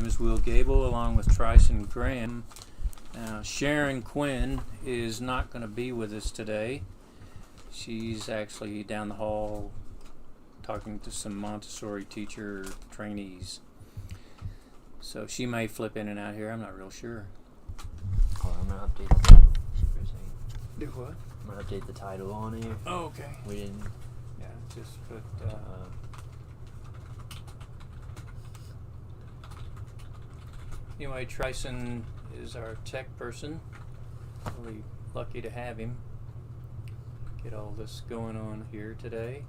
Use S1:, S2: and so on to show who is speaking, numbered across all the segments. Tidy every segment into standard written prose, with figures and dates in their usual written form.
S1: name is Will Gable, along with Tryson Graham. Now, Sharon Quinn is not going to be with us today. She's actually down the hall talking to some Montessori teacher trainees. So she may flip in and out here. I'm not real sure.
S2: Oh, I'm going to update the title.
S1: Do what?
S2: I'm going to update the title on here.
S1: Oh, okay.
S2: We didn't...
S1: Yeah, just put... Anyway, Tryson is our tech person. Really lucky to have him. Get all this going on here today.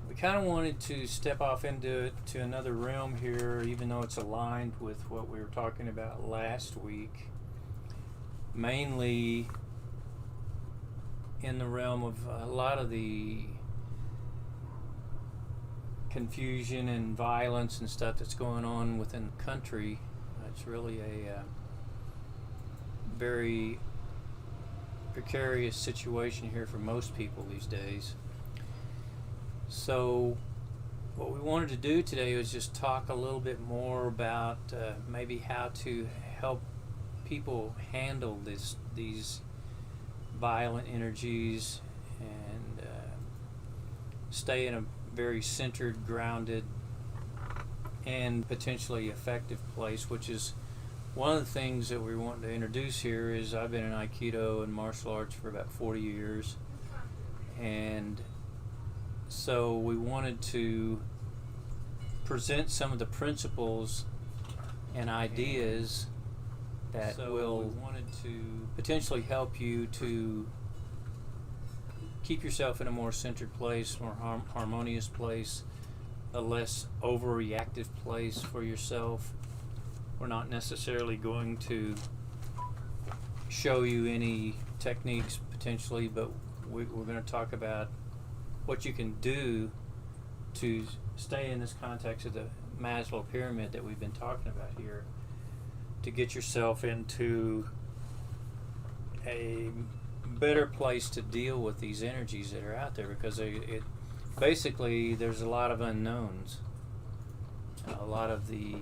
S1: We kind of wanted to step off into another realm here, even though it's aligned with what we were talking about last week. Mainly in the realm of a lot of the confusion and violence and stuff that's going on within the country. It's really a very precarious situation here for most people these days. So what we wanted to do today was just talk a little bit more about maybe how to help people handle these violent energies and stay in a very centered, grounded, and potentially effective place, which is one of the things that we want to introduce here. Is I've been in Aikido and martial arts for about 40 years, and so we wanted to present some of the principles and ideas that will potentially help you to keep yourself in a more centered place, more harmonious place, a less overreactive place for yourself. We're not necessarily going to show you any techniques potentially, but we're going to talk about what you can do to stay in this context of the Maslow pyramid that we've been talking about here, to get yourself into a better place to deal with these energies that are out there, because basically there's a lot of unknowns. A lot of the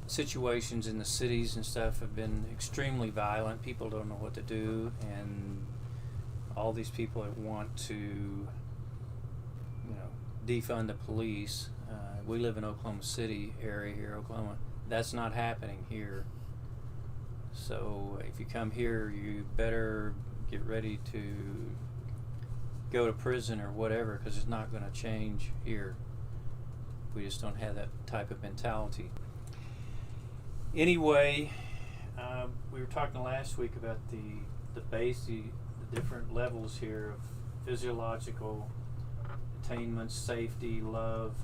S1: situations in the cities and stuff have been extremely violent. People don't know what to do, and all these people that want to, defund the police. We live in Oklahoma City area here, Oklahoma. That's not happening here. So if you come here, you better get ready to go to prison or whatever, because it's not going to change here. We just don't have that type of mentality. Anyway, we were talking last week about the different levels here of physiological attainment, safety, love,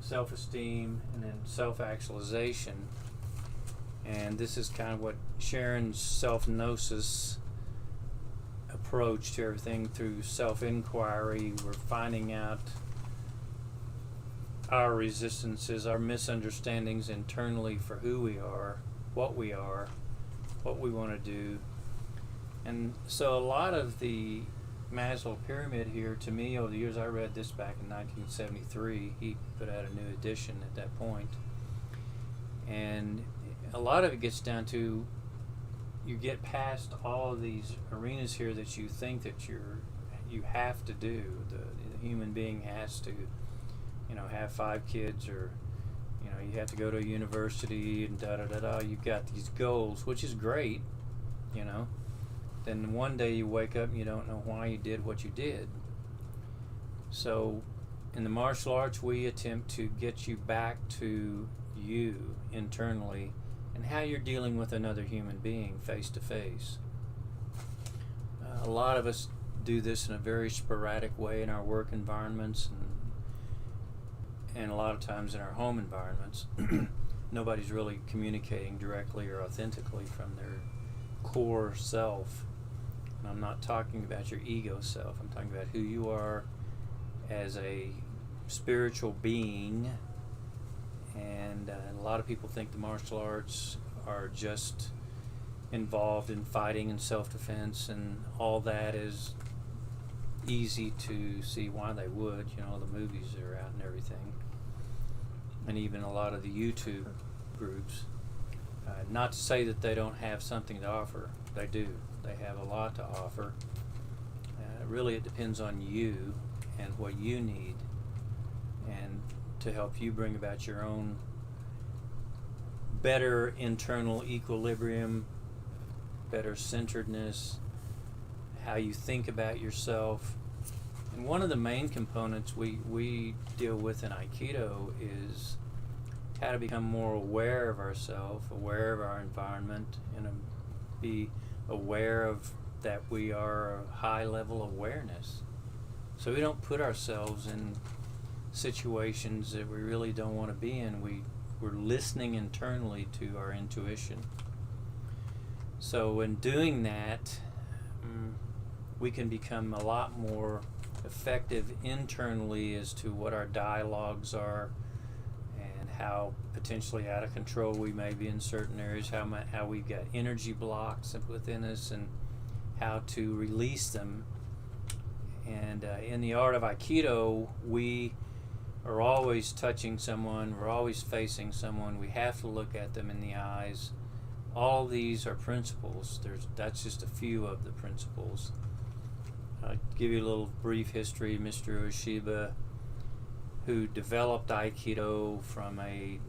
S1: self-esteem, and then self-actualization. And this is kind of what Sharon's SelfGnosis approach to everything, through self-inquiry. We're finding out our resistances, our misunderstandings internally for who we are, what we want to do. And so a lot of the Maslow pyramid here, to me, over the years, I read this back in 1973. He put out a new edition at that point. And a lot of it gets down to, you get past all of these arenas here that you think that you have to do. The human being has to, have 5 kids, or you have to go to a university, and You've got these goals, which is great, Then one day you wake up and you don't know why you did what you did. So in the martial arts, we attempt to get you back to you internally, and how you're dealing with another human being face to face. A lot of us do this in a very sporadic way in our work environments, and a lot of times in our home environments. Nobody's really communicating directly or authentically from their core self. And I'm not talking about your ego self. I'm talking about who you are as a spiritual being. And a lot of people think the martial arts are just involved in fighting and self-defense, and all that is easy to see why they would, the movies that are out and everything. and even a lot of the YouTube groups. Not to say that they don't have something to offer. They do. They have a lot to offer. Really, it depends on you and what you need, and to help you bring about your own better internal equilibrium, better centeredness, how you think about yourself. And one of the main components we deal with in Aikido is how to become more aware of ourselves, aware of our environment, and be aware of that we are a high level awareness. So we don't put ourselves in situations that we really don't want to be in. We're listening internally to our intuition. So in doing that, we can become a lot more effective internally as to what our dialogues are, and how potentially out of control we may be in certain areas, how we've got energy blocks within us, and how to release them. And in the art of Aikido, we are always touching someone, we're always facing someone, we have to look at them in the eyes. All these are principles. That's just a few of the principles. I'll give you a little brief history. Mr. Ueshiba, who developed Aikido from a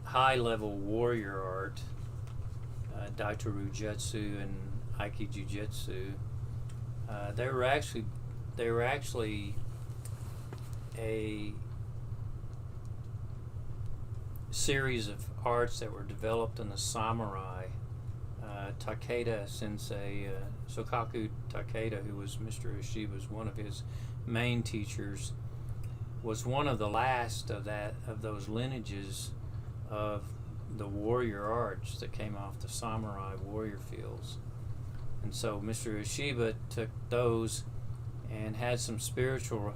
S1: high-level warrior art, Daitoru Jutsu and Aiki Jiu-Jitsu, they were actually a series of arts that were developed in the samurai. Takeda Sensei, Sokaku Takeda, who was Mr. Ueshiba's one of his main teachers, was one of the last of those lineages of the warrior arts that came off the samurai warrior fields. And so Mr. Ueshiba took those and had some spiritual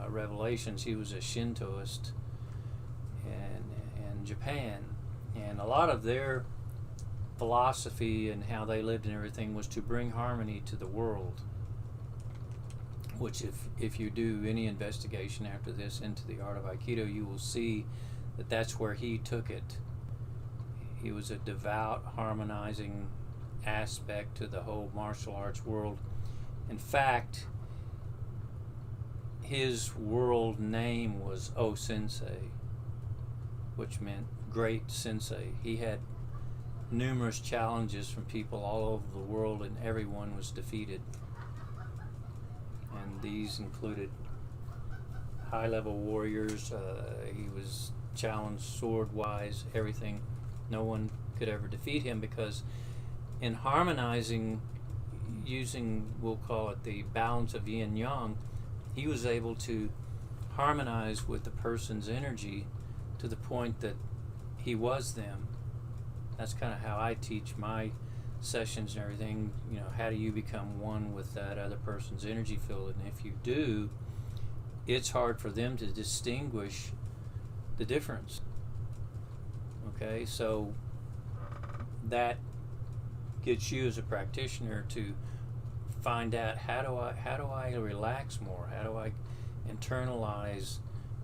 S1: revelations. He was a Shintoist in Japan, and a lot of their philosophy and how they lived and everything was to bring harmony to the world, which if you do any investigation after this into the art of Aikido, you will see that that's where he took it. He was a devout, harmonizing aspect to the whole martial arts world. In fact, his world name was O Sensei, which meant great sensei. He had numerous challenges from people all over the world, and everyone was defeated. And these included high-level warriors. He was challenged sword-wise, everything. No one could ever defeat him, because in harmonizing, using, we'll call it the balance of yin-yang, he was able to harmonize with the person's energy to the point that he was them. That's kind of how I teach my sessions and everything. You know, how do you become one with that other person's energy field? And if you do, it's hard for them to distinguish the difference. Okay, so that gets you as a practitioner to find out how do I relax more? How do I internalize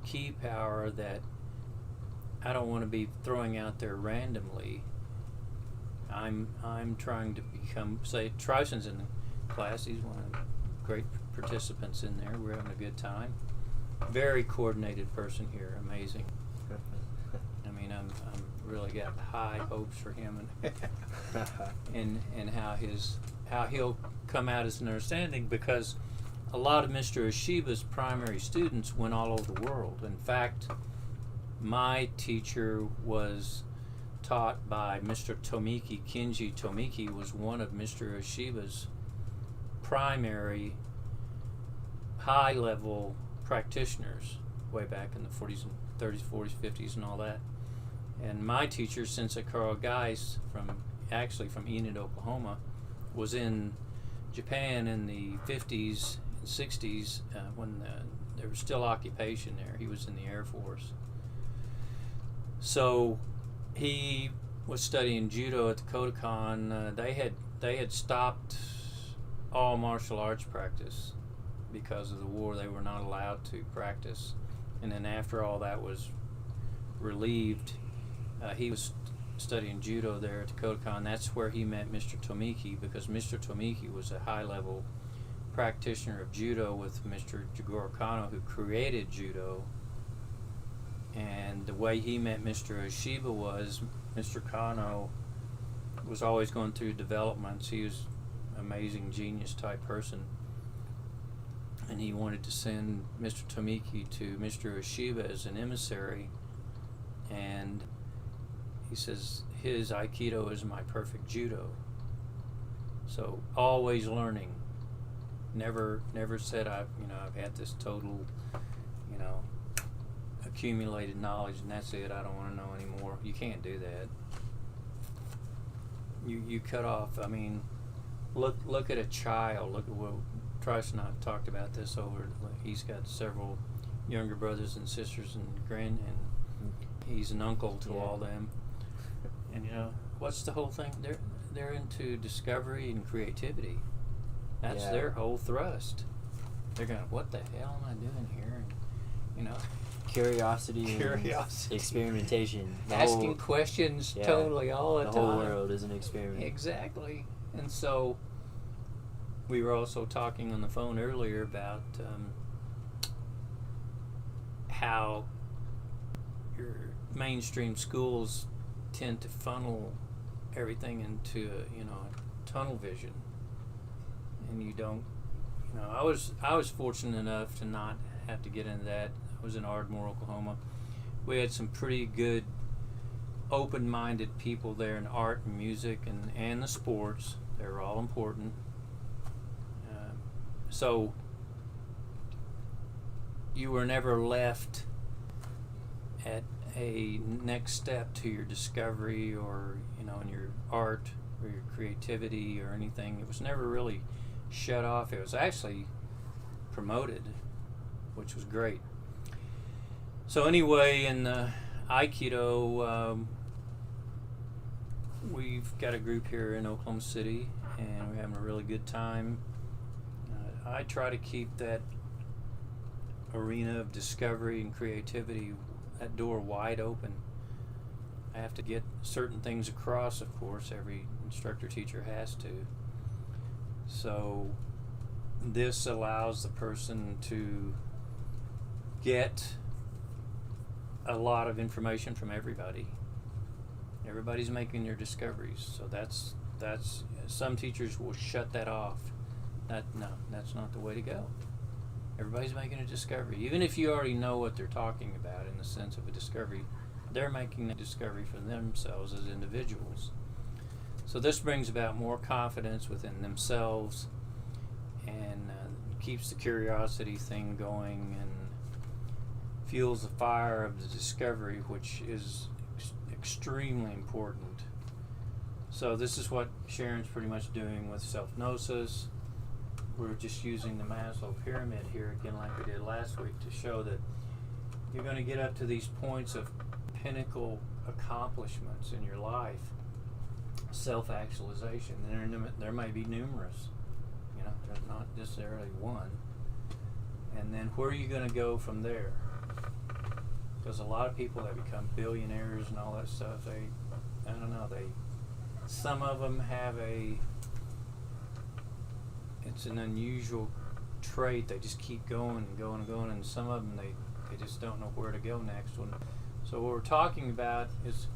S1: ki power that I don't want to be throwing out there randomly? I'm trying to become, say, Tricen's in the class. He's one of the great participants in there. We're having a good time. Very coordinated person here. Amazing. I mean, I'm really got high hopes for him and how he'll come out as an understanding, because a lot of Mr. Ueshiba's primary students went all over the world. In fact, my teacher was taught by Mr. Tamiki. Kenji Tamiki was one of Mr. Ueshiba's primary high-level practitioners way back in the 40s and 30s, 40s, 50s, and all that. And my teacher, Sensei Carl Geis, from Enid, Oklahoma, was in Japan in the 50s and 60s when there was still occupation there. He was in the Air Force. So he was studying judo at the Kodokan. They had stopped all martial arts practice because of the war. They were not allowed to practice. And then after all that was relieved. He was studying judo there at Kodokan. That's where he met Mr. Tamiki, because Mr. Tamiki was a high-level practitioner of judo with Mr. Jigoro Kano, who created judo. And the way he met Mr. Oshiba was, Mr. Kano was always going through developments. He was an amazing genius type person, and he wanted to send Mr. Tamiki to Mr. Oshiba as an emissary. And he says his Aikido is my perfect judo. So always learning. Never said I've had this total, accumulated knowledge and that's it. I don't want to know anymore. You can't do that. You cut off. I mean, look at a child. Look at what Trice and I talked about this over. He's got several younger brothers and sisters and he's an uncle to all them. And what's the whole thing? They're into discovery and creativity. That's their whole thrust. They're going, what the hell am I doing here? And
S2: Curiosity and experimentation.
S1: Asking questions totally all the time.
S2: The whole world is an experiment.
S1: Exactly. And so we were also talking on the phone earlier about how your mainstream schools tend to funnel everything into a tunnel vision, and you don't. I was fortunate enough to not have to get into that. I was in Ardmore, Oklahoma. We had some pretty good, open-minded people there in art and music and the sports. They were all important. So you were never left at a next step to your discovery or in your art or your creativity or anything. It was never really shut off. It was actually promoted, which was great. So anyway, in Aikido, we've got a group here in Oklahoma City, and we're having a really good time. I try to keep that arena of discovery and creativity, that door wide open. I have to get certain things across, of course. Every instructor teacher has to. So this allows the person to get a lot of information from everybody. Everybody's making their discoveries. So that's some teachers will shut that off. That's not the way to go. Everybody's making a discovery. Even if you already know what they're talking about in the sense of a discovery, they're making a discovery for themselves as individuals. So this brings about more confidence within themselves and keeps the curiosity thing going and fuels the fire of the discovery, which is extremely important. So this is what Sharon's pretty much doing with SelfGnosis. We're just using the Maslow pyramid here again like we did last week to show that you're going to get up to these points of pinnacle accomplishments in your life, self-actualization. There may be numerous, there's not necessarily one. And then where are you going to go from there? Because a lot of people that become billionaires and all that stuff, some of them have it's an unusual trait. They just keep going and going and going, and some of them they just don't know where to go next. So what we're talking about is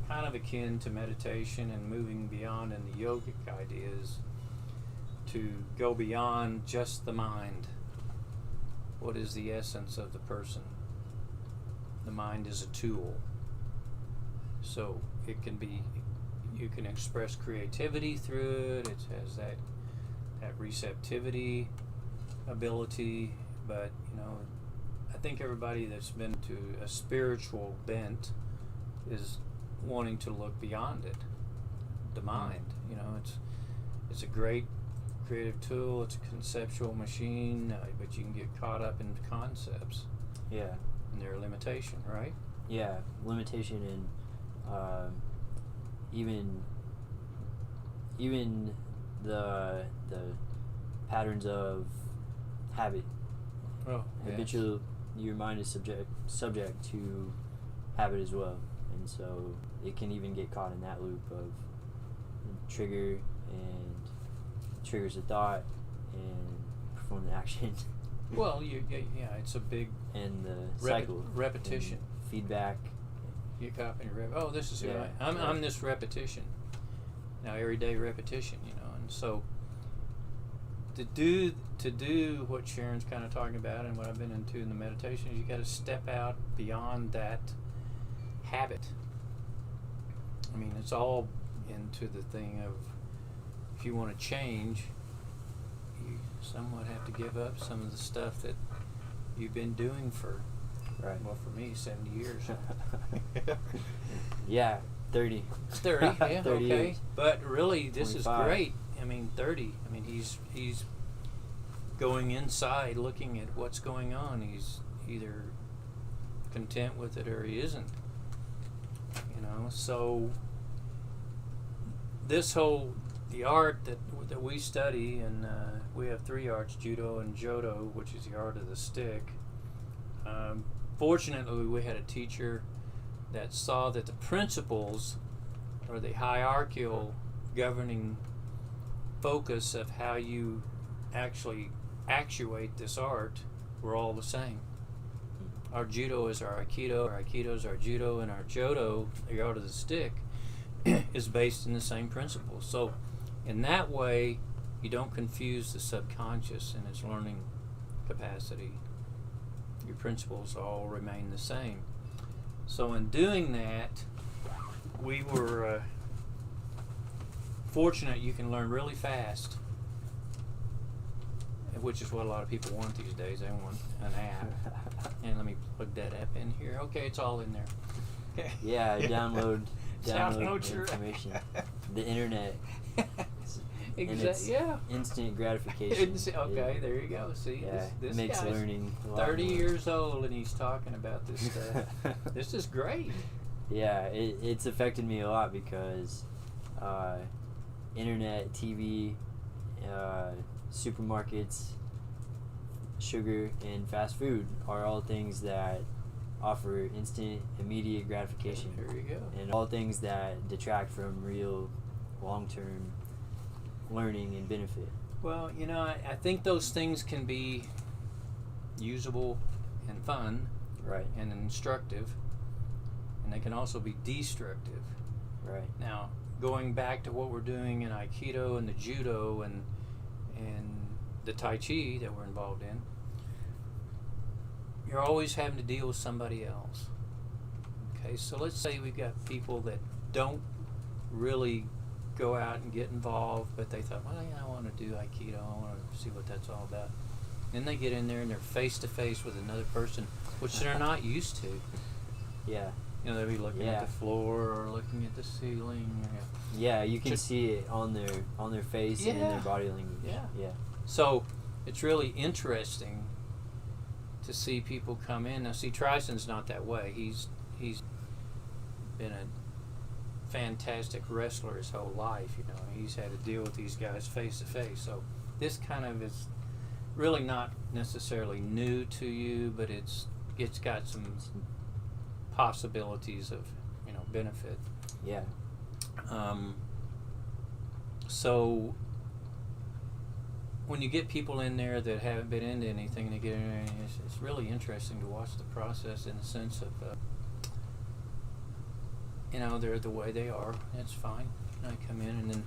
S1: kind of akin to meditation and moving beyond in the yogic ideas to go beyond just the mind. What is the essence of the person? The mind is a tool. So it can be, you can express creativity through it. It has that receptivity ability, but I think everybody that's been to a spiritual bent is wanting to look beyond it, the mind. It's a great creative tool. It's a conceptual machine, but you can get caught up in concepts.
S2: Yeah.
S1: And their limitation, right?
S2: Yeah, limitation and even the patterns of habit.
S1: Oh,
S2: habitual. Your mind is subject to habit as well, and so it can even get caught in that loop of trigger and triggers a thought and perform the action.
S1: Well, yeah, it's a big
S2: and the cycle,
S1: repetition,
S2: and feedback.
S1: You copy and oh, this is who
S2: Yeah,
S1: I'm this repetition. Now everyday repetition, and so to do what Sharon's kind of talking about and what I've been into in the meditation is you got to step out beyond that habit. I mean, it's all into the thing of if you want to change, you somewhat have to give up some of the stuff that you've been doing for, well, for me, 70 years.
S2: Yeah, 30.
S1: It's 30, yeah,
S2: 30
S1: okay.
S2: years.
S1: But really, this
S2: 25.
S1: is great. I mean, 30. I mean, he's going inside, looking at what's going on. He's either content with it or he isn't. So this the art that we study, and we have 3 arts: Judo and Jodo, which is the art of the stick. Fortunately, we had a teacher that saw that the principles or the hierarchical governing focus of how you actually actuate this art were all the same. Our Judo is our Aikido, our Aikido is our Judo, and our Jodo, the art of the stick, is based in the same principles. So in that way, you don't confuse the subconscious and its learning capacity. Your principles all remain the same. So in doing that, we were fortunate you can learn really fast, which is what a lot of people want these days. They want an app. And let me plug that app in here. Okay, it's all in there. Okay.
S2: Yeah, download
S1: your
S2: information. The internet.
S1: Exactly. Yeah.
S2: Instant gratification.
S1: Okay, there you go. See,
S2: yeah,
S1: this
S2: makes
S1: guy's
S2: learning a lot
S1: 30
S2: more.
S1: years old and he's talking about this stuff. This is great.
S2: Yeah, it's affected me a lot because internet, TV, supermarkets, sugar, and fast food are all things that offer instant, immediate gratification.
S1: There you go.
S2: And all things that detract from real, long-term learning and benefit.
S1: Well, I think those things can be usable and fun,
S2: Right.
S1: and instructive, and they can also be destructive.
S2: Right.
S1: Now, going back to what we're doing in Aikido and the Judo and the Tai Chi that we're involved in, you're always having to deal with somebody else. Okay, so let's say we've got people that don't really go out and get involved, but they thought, well, I want to do Aikido, I want to see what that's all about. Then they get in there and they're face to face with another person, which they're not used to.
S2: Yeah.
S1: They'll be looking at the floor or looking at the ceiling.
S2: Yeah, you can see it on their face and in their body language. Yeah.
S1: So it's really interesting to see people come in. Now, see, Trison's not that way. He's been a fantastic wrestler his whole life. He's had to deal with these guys face to face. So this kind of is really not necessarily new to you, but it's got some possibilities of benefit.
S2: Yeah.
S1: So when you get people in there that haven't been into anything, they get in there, and it's really interesting to watch the process in the sense of they're the way they are. It's fine. They come in, and then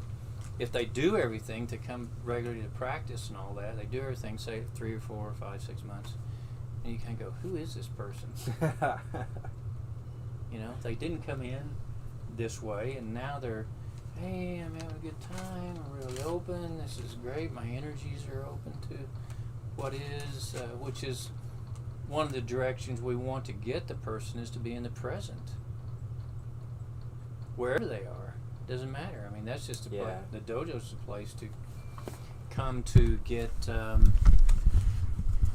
S1: if they do everything to come regularly to practice and all that, they do everything, say 3 or 4 or 5, 6 months, and you kind of go, who is this person? They didn't come in this way, and now they're, hey, I'm having a good time, I'm really open, this is great, my energies are open to what is, which is one of the directions we want to get the person, is to be in the present. Wherever they are, doesn't matter. I mean, that's just a place. The dojo's a place to come to get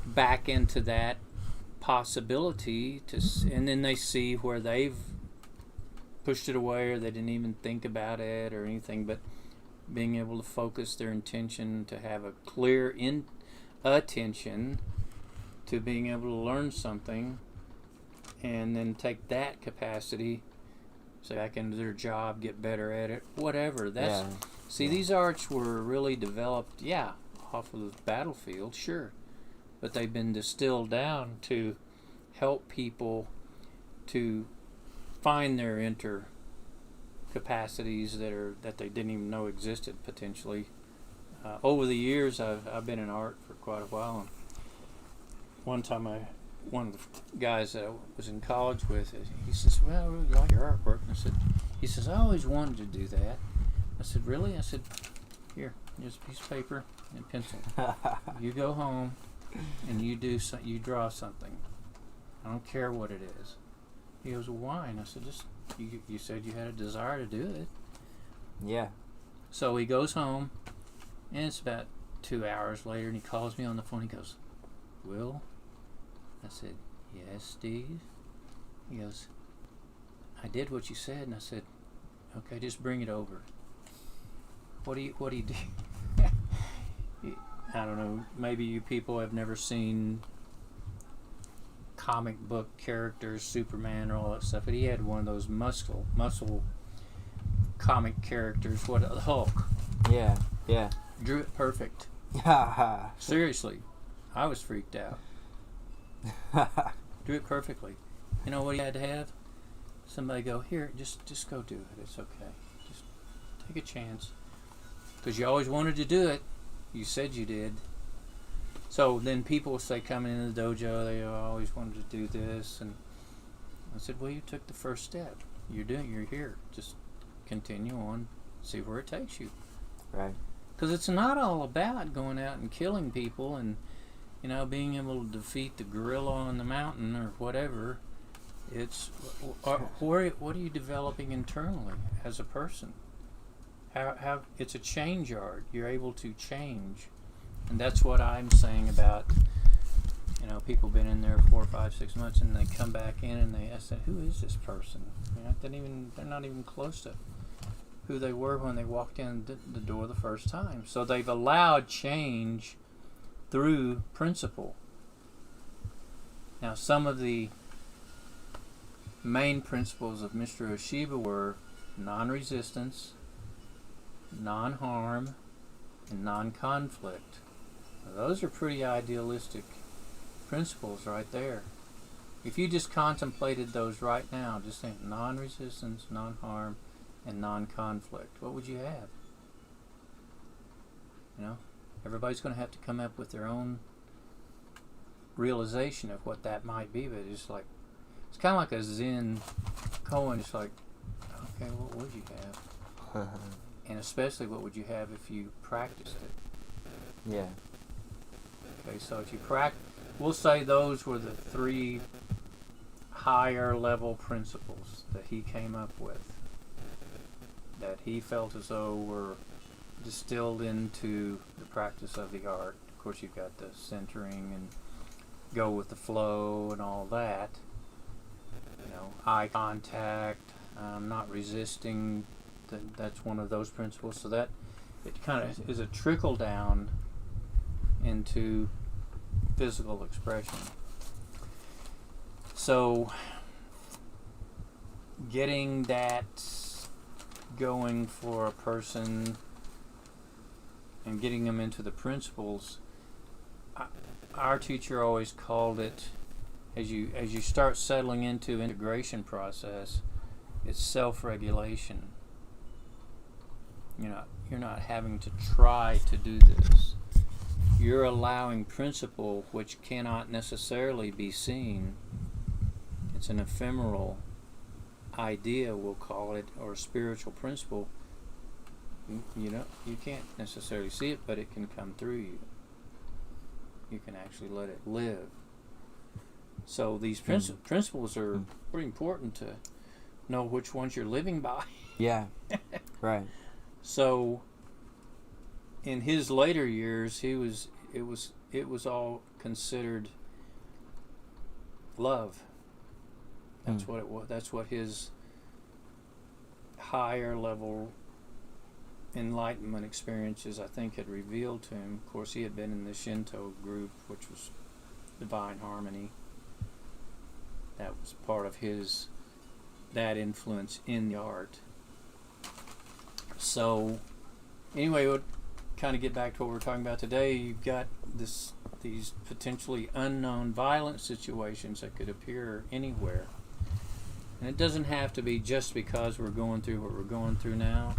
S1: back into that possibility, and then they see where they've pushed it away or they didn't even think about it or anything, but being able to focus their intention, to have a clear attention to being able to learn something, and then take that capacity, say back into their job, get better at it, whatever. That's see, these arts were really developed, off of the battlefield, sure, but they've been distilled down to help people to find their inner capacities that they didn't even know existed potentially. Over the years, I've been in art for quite a while, and one time one of the guys that I was in college with, he says, "Well, I really like your artwork." And he says, "I always wanted to do that." I said, "Really?" I said, "Here, here's a piece of paper and pencil. You go home and you draw something. I don't care what it is." He goes, "Well, why?" And I said, "Just you said you had a desire to do it."
S2: Yeah.
S1: So he goes home, and it's about 2 hours later, and he calls me on the phone. He goes, "Will?" I said, "Yes, Steve." He goes, "I did what you said." And I said, "Okay, just bring it over." What do you do? I don't know, maybe you people have never seen comic book characters, Superman or all that stuff, but he had one of those muscle comic characters, the Hulk.
S2: Yeah.
S1: Drew it perfect. Seriously, I was freaked out. Drew it perfectly. You know what he had to have? Somebody go, "Here, just go do it. It's okay. Just take a chance." Because you always wanted to do it. You said you did. So then people will say, coming into the dojo, they always wanted to do this. And I said, well, you took the first step. You're here. Just continue on. See where it takes you.
S2: Right.
S1: Because it's not all about going out and killing people and, being able to defeat the gorilla on the mountain or whatever. It's what are you developing internally as a person? How it's a change art. You're able to change, and that's what I'm saying about people been in there 4, 5, 6 months, and they come back in and I said, who is this person? They're not even close to who they were when they walked in the door the first time. So they've allowed change through principle. Now, some of the main principles of Mr. Oshiba were non-resistance, non-harm, and non-conflict. Now, those are pretty idealistic principles right there. If you just contemplated those right now, just think non-resistance, non-harm, and non-conflict, what would you have? Everybody's going to have to come up with their own realization of what that might be, but it's kind of like a Zen koan. It's like, okay, what would you have? And especially, what would you have if you practiced it?
S2: Yeah.
S1: Okay, so if you we'll say those were the 3 higher level principles that he came up with, that he felt as though were distilled into the practice of the art. Of course, you've got the centering and go with the flow and all that. Eye contact, not resisting. That's one of those principles. So that it kind of is a trickle down into physical expression. So getting that going for a person and getting them into the principles, our teacher always called it, as you start settling into integration process, it's self-regulation. You're not having to try to do this. You're allowing principle, which cannot necessarily be seen. It's an ephemeral idea, we'll call it, or spiritual principle. You can't necessarily see it, but it can come through you. You can actually let it live. So these principles are pretty important to know which ones you're living by.
S2: Yeah. Right.
S1: So in his later years, it was all considered love. That's what it was. That's what his higher level enlightenment experiences, I think, had revealed to him. Of course, he had been in the Shinto group, which was Divine Harmony. That was part of that influence in the art. So anyway, we'll kind of get back to what we're talking about today. You've got these potentially unknown violent situations that could appear anywhere. And it doesn't have to be just because we're going through what we're going through now.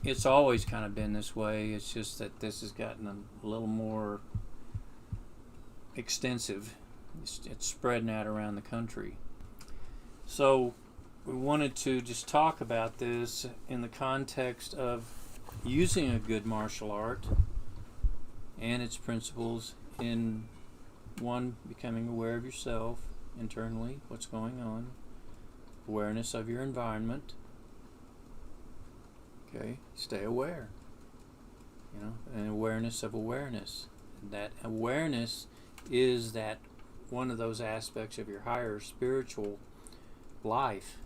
S1: It's always kind of been this way. It's just that this has gotten a little more extensive. It's spreading out around the country. So we wanted to just talk about this in the context of using a good martial art and its principles in, one, becoming aware of yourself internally, what's going on, awareness of your environment. Okay, stay aware. And awareness of awareness. That awareness is that one of those aspects of your higher spiritual life.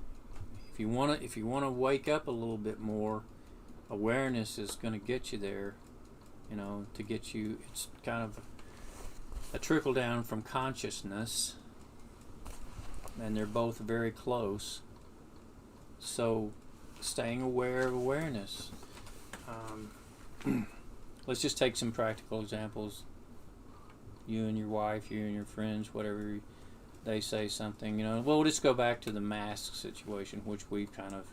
S1: If you want to wake up a little bit more, awareness is going to get you there. To get you, it's kind of a trickle down from consciousness, and they're both very close. So staying aware of awareness. Let's just take some practical examples. You and your wife, you and your friends, whatever, they say something, well, we'll just go back to the mask situation, which we've kind of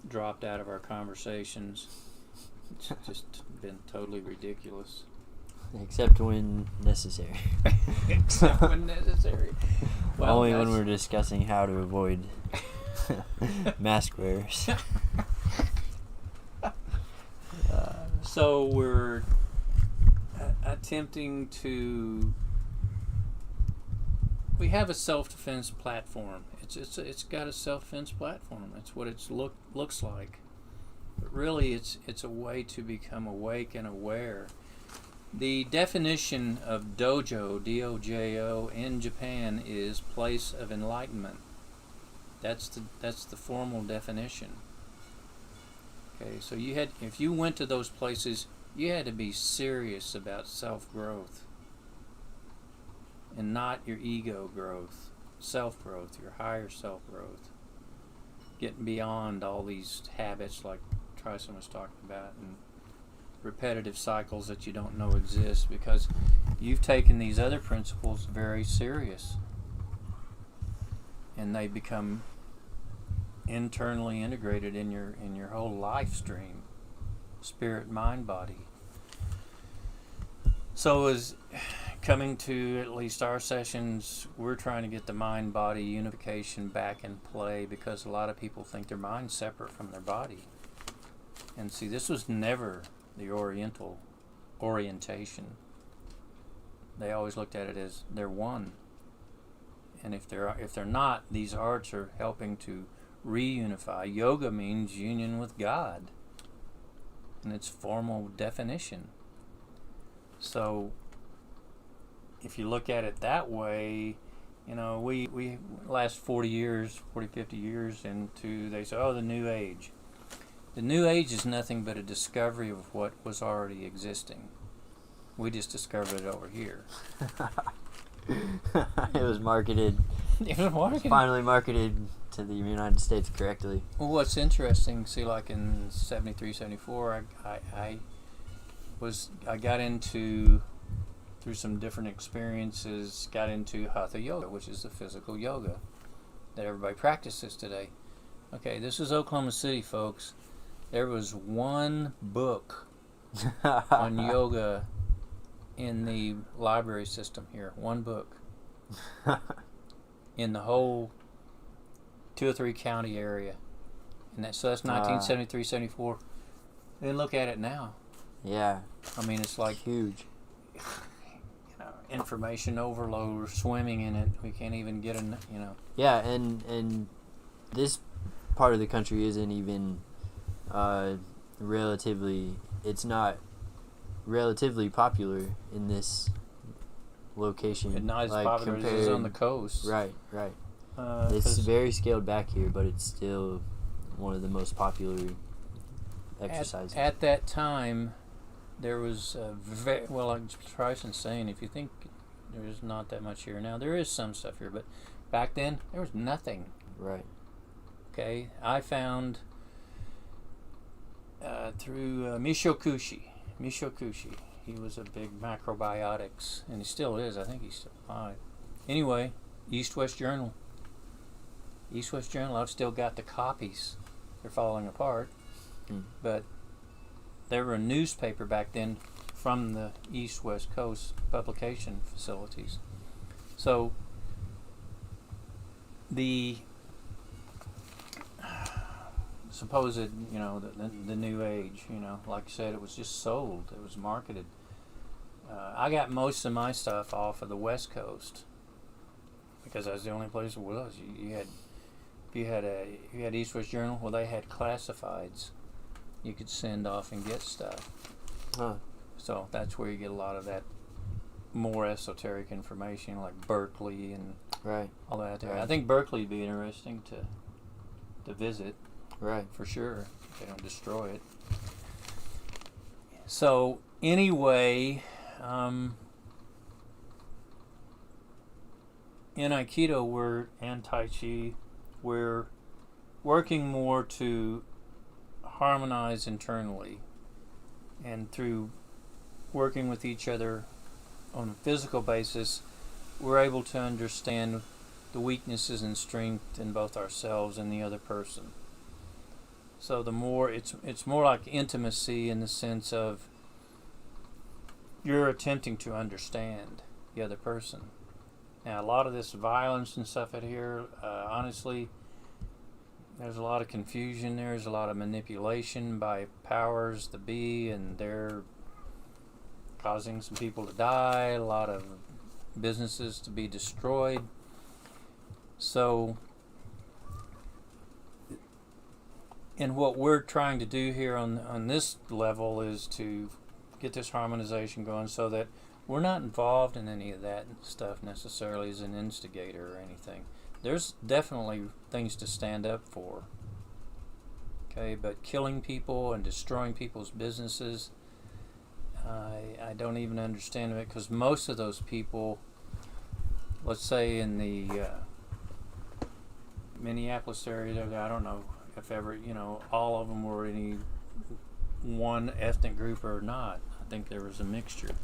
S1: dropped out of our conversations. It's just been totally ridiculous.
S2: Except when necessary.
S1: Except when necessary. Well,
S2: only when we're discussing how to avoid mask wearers.
S1: So we're attempting to. We have a self-defense platform. It's got a self-defense platform. That's what it looks like. But really, it's a way to become awake and aware. The definition of dojo, D-O-J-O, in Japan is place of enlightenment. That's the formal definition. Okay, so if you went to those places, you had to be serious about self-growth, and not your ego growth, self-growth, your higher self-growth, getting beyond all these habits like Tryson was talking about, and repetitive cycles that you don't know exist, because you've taken these other principles very serious, and they become internally integrated in your whole life stream, spirit, mind, body. So as coming to at least our sessions, we're trying to get the mind-body unification back in play, because a lot of people think their mind's separate from their body. And see, this was never the Oriental orientation. They always looked at it as they're one. And if they're not, these arts are helping to reunify. Yoga means union with God, in its formal definition. So if you look at it that way, we last 40 years, 50 years into, they say, the New Age. The New Age is nothing but a discovery of what was already existing. We just discovered it over here.
S2: It was marketed.
S1: It was marketed.
S2: Finally marketed to the United States correctly.
S1: Well, what's interesting, see, like in 73, 74, I got into, through some different experiences, got into Hatha Yoga, which is the physical yoga that everybody practices today. Okay, this is Oklahoma City, folks. There was one book on yoga in the library system here. One book. In the whole 2 or 3 county area. And that's 1973, 74. Then look at it now.
S2: Yeah.
S1: I mean, it's like
S2: huge.
S1: Information overload. We're swimming in it. We can't even get
S2: Yeah, and this part of the country isn't even it's not relatively popular in this location.
S1: It's not as popular as it is on the coast.
S2: Right. It's very scaled back here, but it's still one of the most popular exercises.
S1: At that time, there was like Tryson's saying, if you think There's not that much here now. There is some stuff here, but back then there was nothing.
S2: Right.
S1: Okay, I found through Michio Kushi. He was a big macrobiotics, and he still is. I think he's still alive. Anyway, East-West Journal. East-West Journal, I've still got the copies. They're falling apart. But they were a newspaper back then from the East-West Coast publication facilities. So the supposed, the new age, like I said, it was just sold. It was marketed. I got most of my stuff off of the West Coast because that's the only place it was. You had East-West Journal. Well, they had classifieds. You could send off and get stuff.
S2: Huh.
S1: So that's where you get a lot of that more esoteric information, like Berkeley and all that. Right. I think Berkeley would be interesting to visit.
S2: Right.
S1: For sure. If they don't destroy it. So anyway, in Aikido and Tai Chi, we're working more to harmonize internally, and through working with each other on a physical basis, we're able to understand the weaknesses and strength in both ourselves and the other person. So the more it's more like intimacy in the sense of you're attempting to understand the other person. Now, a lot of this violence and stuff out here, honestly, there's a lot of confusion. There's a lot of manipulation by powers that be, and they're causing some people to die, a lot of businesses to be destroyed. So, and what we're trying to do here on this level is to get this harmonization going so that we're not involved in any of that stuff necessarily as an instigator or anything. There's definitely things to stand up for. Okay, but killing people and destroying people's businesses, I don't even understand it, because most of those people, let's say in the Minneapolis area, I don't know if ever, all of them were any one ethnic group or not. I think there was a mixture.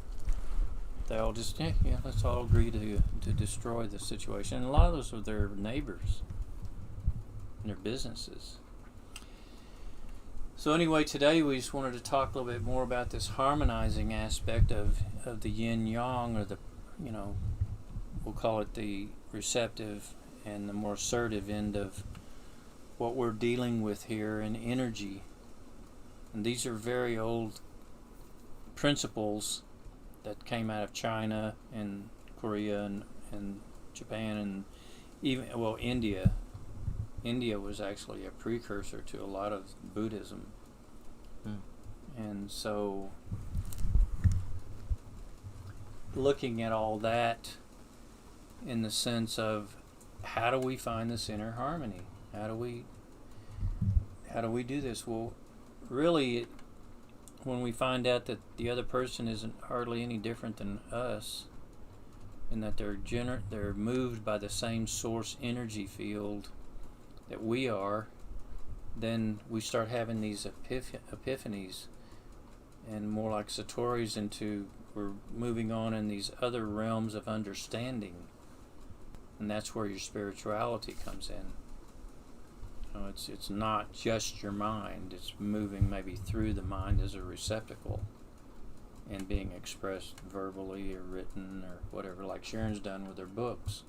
S1: They all just, let's all agree to destroy the situation. And a lot of those are their neighbors and their businesses. So anyway, today we just wanted to talk a little bit more about this harmonizing aspect of the yin-yang, or the, we'll call it the receptive and the more assertive end of what we're dealing with here in energy. And these are very old principles that came out of China and Korea and Japan, and even, India. India was actually a precursor to a lot of Buddhism. And so looking at all that in the sense of how do we find this inner harmony? How do we do this? Well, really, when we find out that the other person isn't hardly any different than us, and that they're moved by the same source energy field that we are, then we start having these epiphanies, and more like Satori's we're moving on in these other realms of understanding, and that's where your spirituality comes in. It's not just your mind, it's moving maybe through the mind as a receptacle and being expressed verbally or written or whatever, like Sharon's done with her books.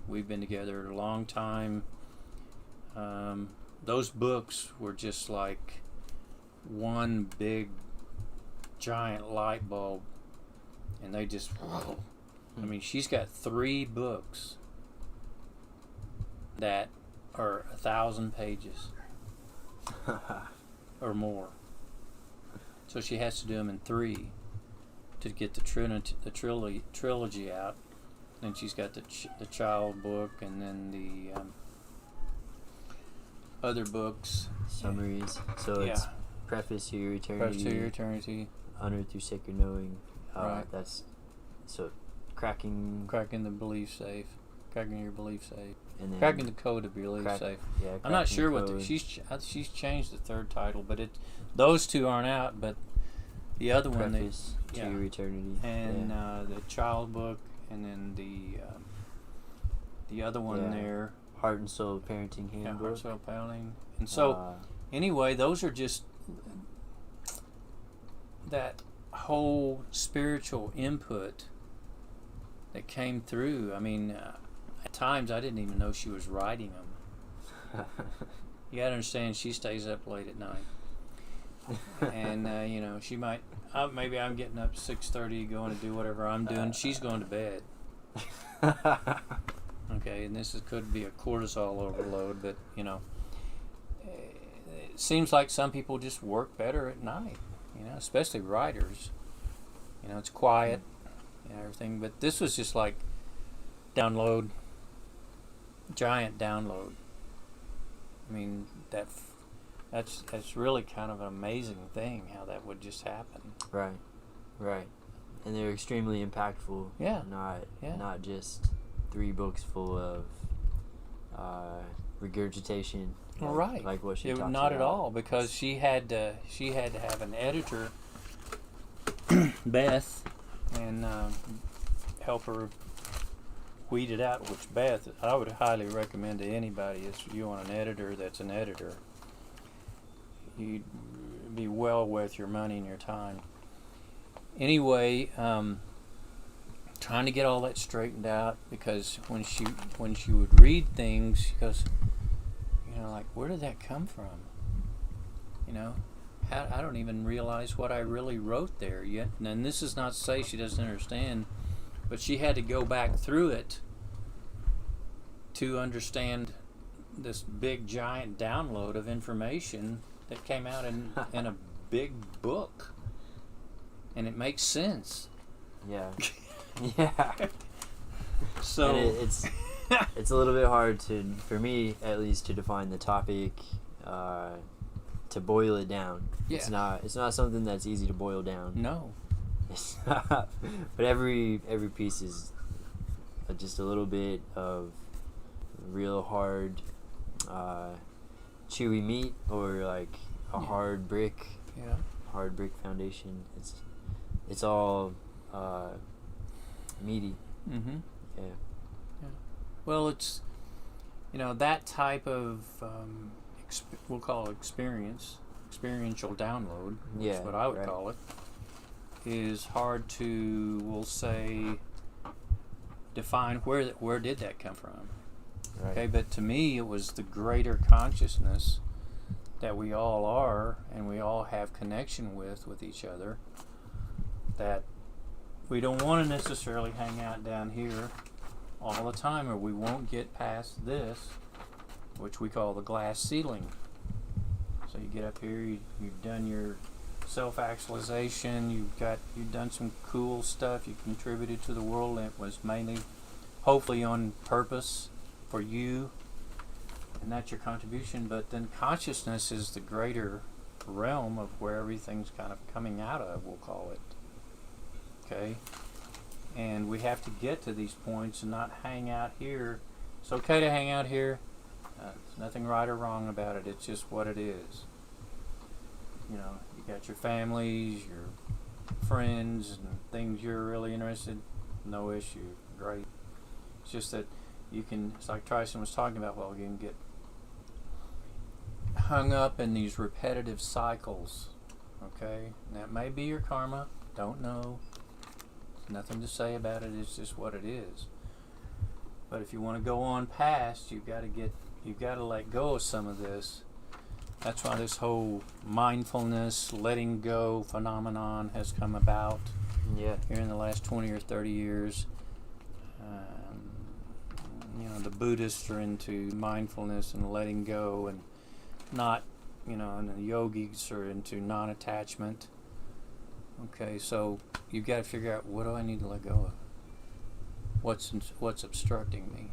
S1: We've been together a long time. Those books were just like one big giant light bulb, and they just, she's got 3 books that are 1,000 pages or more. So she has to do them in 3 to get the trilogy out. Then she's got the child book, and then the other books.
S2: Summaries. So it's Preface to Your Eternity.
S1: Preface to Your Eternity.
S2: Honor Through Sacred Knowing.
S1: Right.
S2: That's So cracking
S1: the belief safe, cracking your belief safe,
S2: and then
S1: cracking the code of your belief safe.
S2: Yeah,
S1: I'm not sure
S2: code.
S1: what she's changed the third title, but those two aren't out. But the other
S2: Preface
S1: one,
S2: to Your Eternity,
S1: and the child book, and then the other one there,
S2: Heart and Soul Parenting Handbook.
S1: Yeah, Heart and Soul Parenting. And so anyway, those are just that whole spiritual input that came through. I mean, at times I didn't even know she was writing them. You gotta understand, she stays up late at night, and she might. Maybe I'm getting up 6:30, going to do whatever I'm doing. She's going to bed. Okay, and could be a cortisol overload, but it seems like some people just work better at night. Especially writers. It's quiet and everything. But this was just like giant download. I mean, that's really kind of an amazing thing how that would just happen.
S2: Right. And they're extremely impactful.
S1: Yeah.
S2: Not just 3 books full of regurgitation.
S1: Right.
S2: Like what she talks about.
S1: Not at all, because she had to have an editor, Beth, and help her weed it out. Which Beth, I would highly recommend to anybody, if you want an editor that's an editor. You'd be well worth your money and your time. Anyway, trying to get all that straightened out, because when she would read things, she goes, like, where did that come from? I don't even realize what I really wrote there yet. And this is not to say she doesn't understand, but she had to go back through it to understand this big giant download of information that came out in a big book, and it makes sense.
S2: Yeah.
S1: So
S2: it's a little bit hard for me at least, to define the topic, to boil it down.
S1: Yeah.
S2: It's not something that's easy to boil down.
S1: No.
S2: It's not, but every piece is just a little bit of real hard, chewy meat, or like a hard brick.
S1: Yeah.
S2: Hard brick foundation. It's all meaty.
S1: Mm-hmm.
S2: Yeah.
S1: Well, it's that type of we'll call it experiential download.
S2: Yeah,
S1: That's what I would call it. Is hard to, we'll say, define where did that come from.
S2: Right.
S1: Okay, but to me it was the greater consciousness that we all are, and we all have connection with each other, that we don't want to necessarily hang out down here all the time, or we won't get past this, which we call the glass ceiling. So you get up here, you've done your self-actualization, you've done some cool stuff, you contributed to the world, and it was mainly, hopefully, on purpose for you, and that's your contribution. But then consciousness is the greater realm of where everything's kind of coming out of, we'll call it. Okay? And we have to get to these points and not hang out here. It's okay to hang out here. There's nothing right or wrong about it. It's just what it is. You got your families, your friends, and things you're really interested in. No issue. Great. It's just that it's like Tryson was talking about, you can get hung up in these repetitive cycles. Okay? And that may be your karma. Don't know. Nothing to say about it. It's just what it is. But if you want to go on past, you've got to let go of some of this. That's why this whole mindfulness, letting go phenomenon has come about here in the last 20 or 30 years. The Buddhists are into mindfulness and letting go, and not, and the yogis are into non-attachment. Okay, so you've got to figure out, what do I need to let go of? What's obstructing me?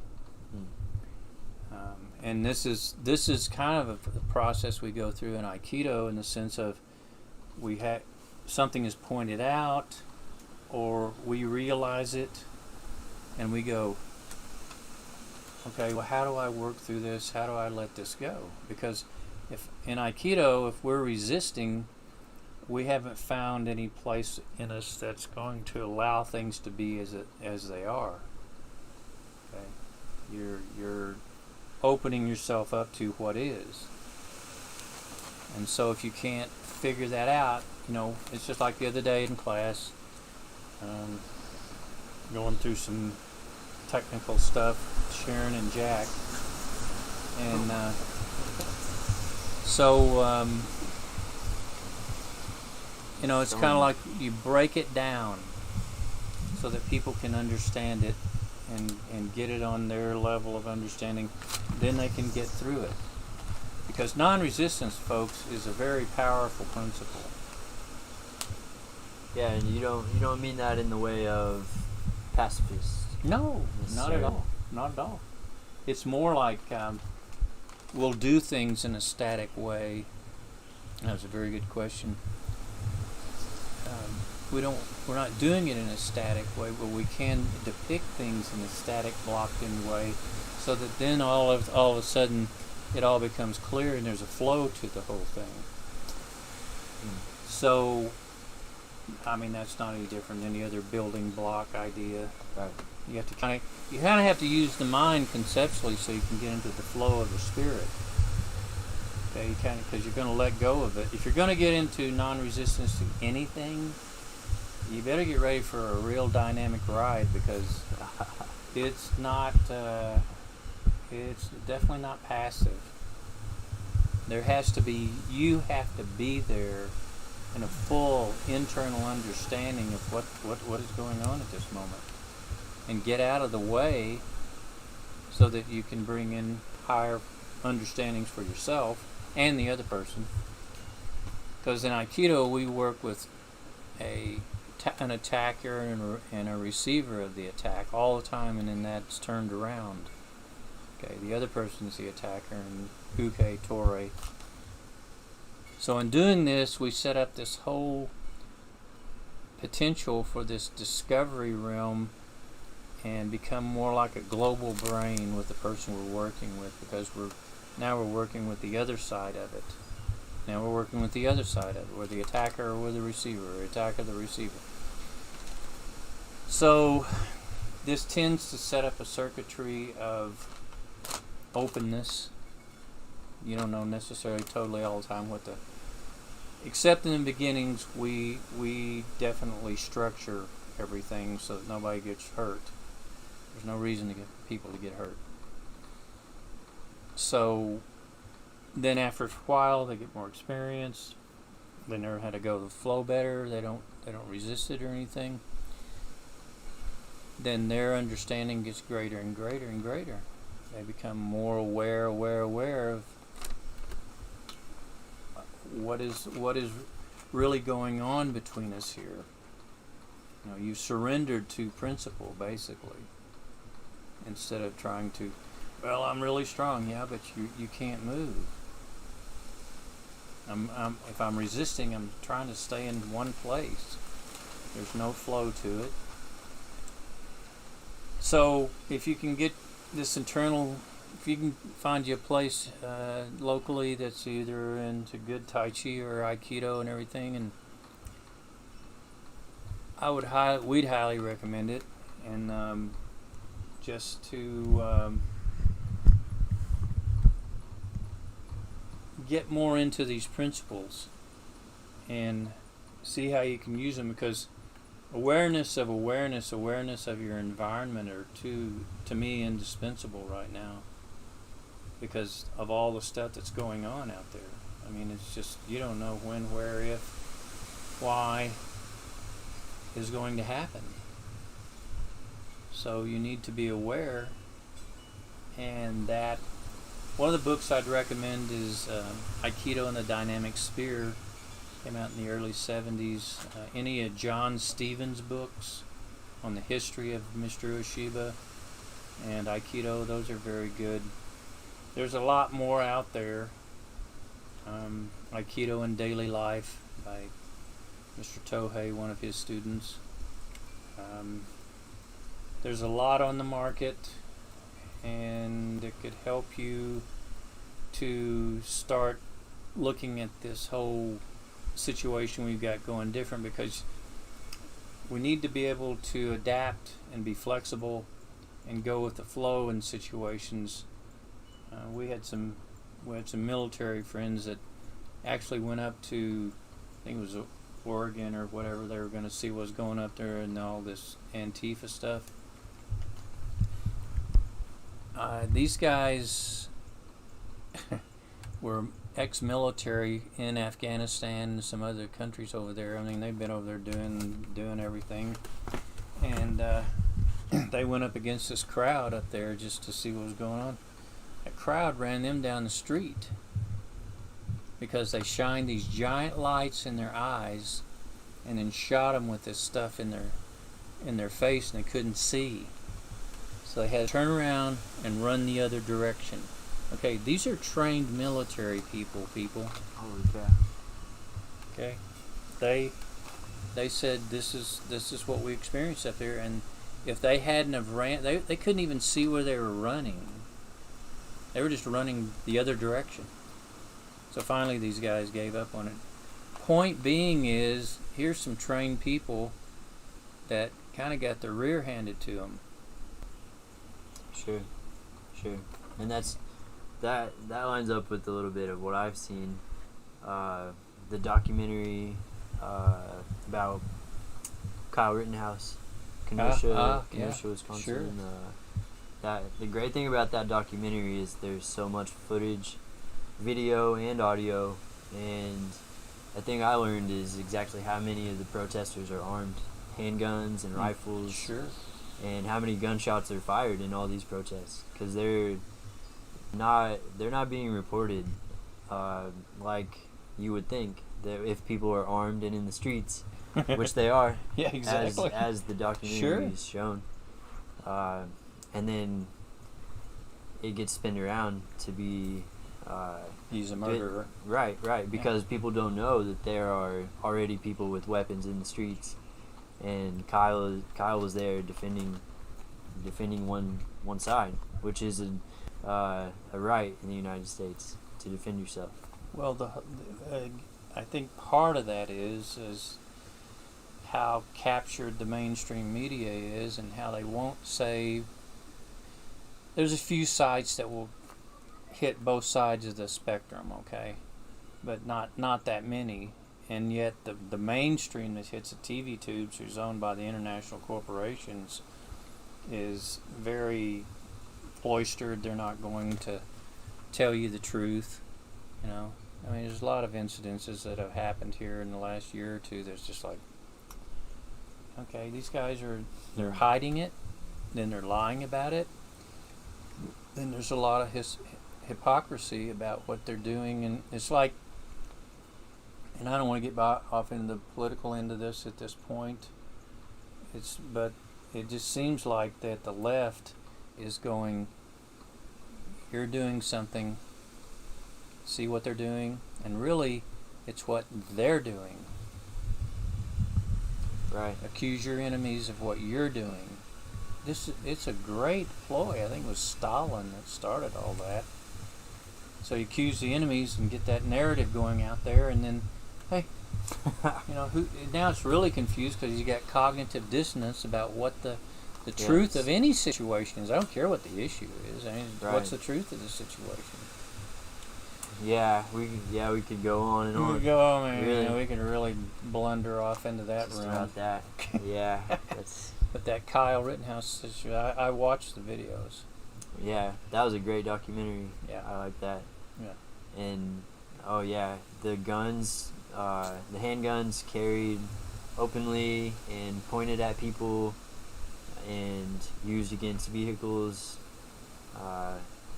S1: And this is kind of a process we go through in Aikido, in the sense of something is pointed out, or we realize it and we go, okay, well, how do I work through this? How do I let this go? Because if in Aikido, if we're resisting, we haven't found any place in us that's going to allow things to be as they are. Okay, you're opening yourself up to what is, and so if you can't figure that out, it's just like the other day in class, going through some technical stuff, Sharon and Jack, and it's kind of like you break it down so that people can understand it and get it on their level of understanding. Then they can get through it. Because non-resistance, folks, is a very powerful principle.
S2: Yeah, and you don't mean that in the way of pacifist.
S1: No, not at all. Not at all. It's more like we'll do things in a static way. That was a very good question. We're not doing it in a static way, but we can depict things in a static, blocked-in way, so that then all of a sudden it all becomes clear and there's a flow to the whole thing. So, that's not any different than the other building block idea.
S2: Right.
S1: You have to kind of have to use the mind conceptually so you can get into the flow of the spirit. Okay, because you're going to let go of it. If you're going to get into non-resistance to anything, you better get ready for a real dynamic ride, because it's not. It's definitely not passive. You have to be there in a full internal understanding of what is going on at this moment, and get out of the way so that you can bring in higher understandings for yourself and the other person. Because in Aikido, we work with an attacker and a receiver of the attack all the time, and then that's turned around. Okay, the other person's the attacker, and Uke, Tore. So in doing this, we set up this whole potential for this discovery realm and become more like a global brain with the person we're working with, because we're working with the other side of it. Now we're working with the other side of it. We're the attacker or we're the receiver, or attacker, the receiver. So this tends to set up a circuitry of openness. You don't know necessarily totally all the time except in the beginnings, we definitely structure everything so that nobody gets hurt. There's no reason to get people to get hurt. So then after a while, they get more experience. They learn how to go with the flow better. They don't resist it or anything. Then their understanding gets greater and greater and greater. They become more aware of what is really going on between us here. You surrendered to principle, basically, instead of trying to, well, I'm really strong, yeah, but you can't move. If I'm resisting, I'm trying to stay in one place. There's no flow to it. So if you can get this if you can find you a place locally that's either into good Tai Chi or Aikido and everything, and we'd highly recommend it, and just to get more into these principles and see how you can use them, because awareness of your environment are to me indispensable right now, because of all the stuff that's going on out there. It's just, you don't know when, where, if, why is going to happen. So you need to be aware, and that one of the books I'd recommend is Aikido and the Dynamic Sphere. Came out in the early 70s. Any of John Stevens' books on the history of Mr. Ueshiba and Aikido, those are very good. There's a lot more out there. Aikido in Daily Life by Mr. Tohei, one of his students. There's a lot on the market, and it could help you to start looking at this whole situation we've got going different, because we need to be able to adapt and be flexible and go with the flow in situations. We had some military friends that actually went up to, I think it was Oregon or whatever. They were going to see what's going up there and all this Antifa stuff. These guys were ex-military in Afghanistan and some other countries over there. I mean, they've been over there doing everything, and they went up against this crowd up there just to see what was going on. That crowd ran them down the street because they shined these giant lights in their eyes and then shot them with this stuff in their face, and they couldn't see. So they had to turn around and run the other direction. Okay, these are trained military people.
S2: Holy cow.
S1: Okay, they said this is what we experienced up here, and if they hadn't have ran, they couldn't even see where they were running. They were just running the other direction. So finally, these guys gave up on it. Point being is, here's some trained people that kind of got their rear handed to them.
S2: Sure. And that lines up with a little bit of what I've seen. The documentary about Kyle Rittenhouse, Kenosha, Wisconsin.
S1: Sure.
S2: That the great thing about that documentary is there's so much footage, video and audio, and the thing I learned is exactly how many of the protesters are armed, handguns and rifles.
S1: Sure.
S2: And how many gunshots are fired in all these protests, because they're not being reported like you would think, that if people are armed and in the streets, which they are.
S1: Yeah, exactly.
S2: As the documentary is shown, and then it gets spinned around to be
S1: he's a murderer.
S2: Right, because people don't know that there are already people with weapons in the streets. And Kyle was there defending one side, which is a right in the United States to defend yourself.
S1: Well, I think part of that is how captured the mainstream media is, and how they won't say. There's a few sites that will hit both sides of the spectrum, okay, but not that many. And yet the mainstream that hits the TV tubes, who's owned by the international corporations, is very cloistered. They're not going to tell you the truth. You know, I mean, there's a lot of incidences that have happened here in the last year or two that's just like, okay, these guys they're hiding it, then they're lying about it. Then there's a lot of hypocrisy about what they're doing, and it's like, and I don't want to get off into the political end of this at this point. But it just seems like that the left is going, you're doing something, see what they're doing, and really it's what they're doing.
S2: Right.
S1: Accuse your enemies of what you're doing. It's a great ploy. I think it was Stalin that started all that. So you accuse the enemies and get that narrative going out there, and then, hey, now it's really confused because you got cognitive dissonance about what the truth of any situation is. I don't care what the issue is. I mean, what's the truth of the situation?
S2: Yeah, we could go on and on.
S1: We could go on, man.
S2: Really?
S1: We could really blunder off into that
S2: Just
S1: room.
S2: about that. Yeah, that's.
S1: But that Kyle Rittenhouse situation, I watched the videos.
S2: Yeah, that was a great documentary.
S1: Yeah,
S2: I like that.
S1: Yeah.
S2: And the guns, the handguns carried openly and pointed at people and used against vehicles.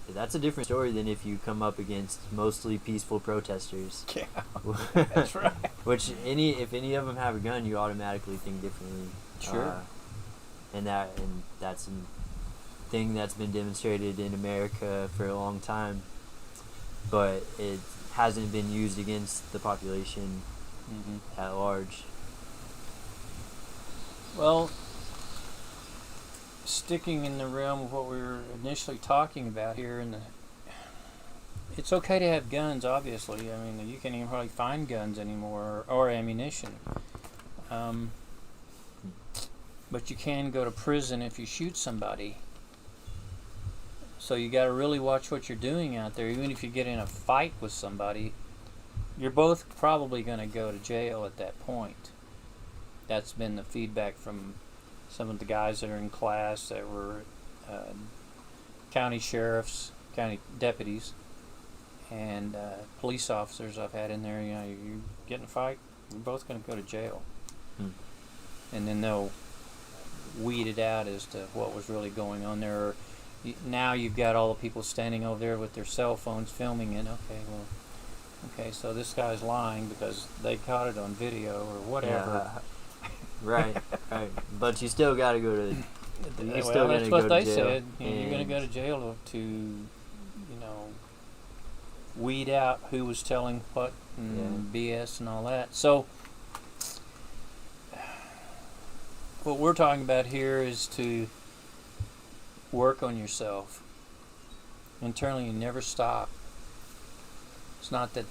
S2: That's a different story than if you come up against mostly peaceful protesters.
S1: Yeah, that's right.
S2: Which if any of them have a gun, you automatically think differently.
S1: Sure.
S2: And that's a thing that's been demonstrated in America for a long time, but it hasn't been used against the population at large.
S1: Well, sticking in the realm of what we were initially talking about here, it's okay to have guns, obviously. I mean, you can't even hardly find guns anymore, or ammunition. But you can go to prison if you shoot somebody. So you got to really watch what you're doing out there. Even if you get in a fight with somebody, you're both probably going to go to jail at that point. That's been the feedback from some of the guys that are in class that were county sheriffs, county deputies, and police officers I've had in there. You know, you get in a fight, you're both going to go to jail. And then they'll weed it out as to what was really going on there. Or now you've got all the people standing over there with their cell phones filming it. Okay, so this guy's lying because they caught it on video or whatever.
S2: Yeah. Right. But you still got to go to. You're still
S1: that's
S2: going to
S1: what
S2: go
S1: they
S2: to jail.
S1: said. You're going to go to jail to, weed out who was telling what and BS and all that. So what we're talking about here is to work on yourself. Internally, you never stop. It's not that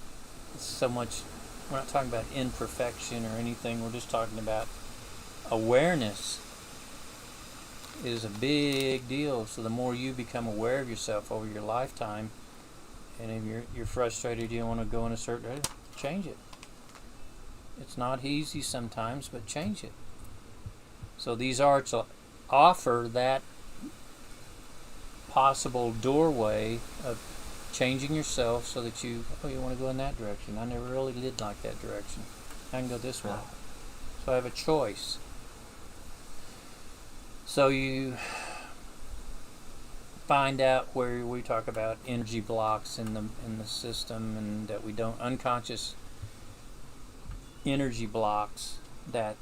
S1: so much, we're not talking about imperfection or anything, we're just talking about awareness is a big deal. So the more you become aware of yourself over your lifetime, and if you're frustrated, you don't want to go in a certain way, change it. It's not easy sometimes, but change it. So these arts offer that possible doorway of changing yourself so that you want to go in that direction. I never really did like that direction. I can go this way. So I have a choice. So you find out where we talk about energy blocks in the system, and that we don't, unconscious energy blocks that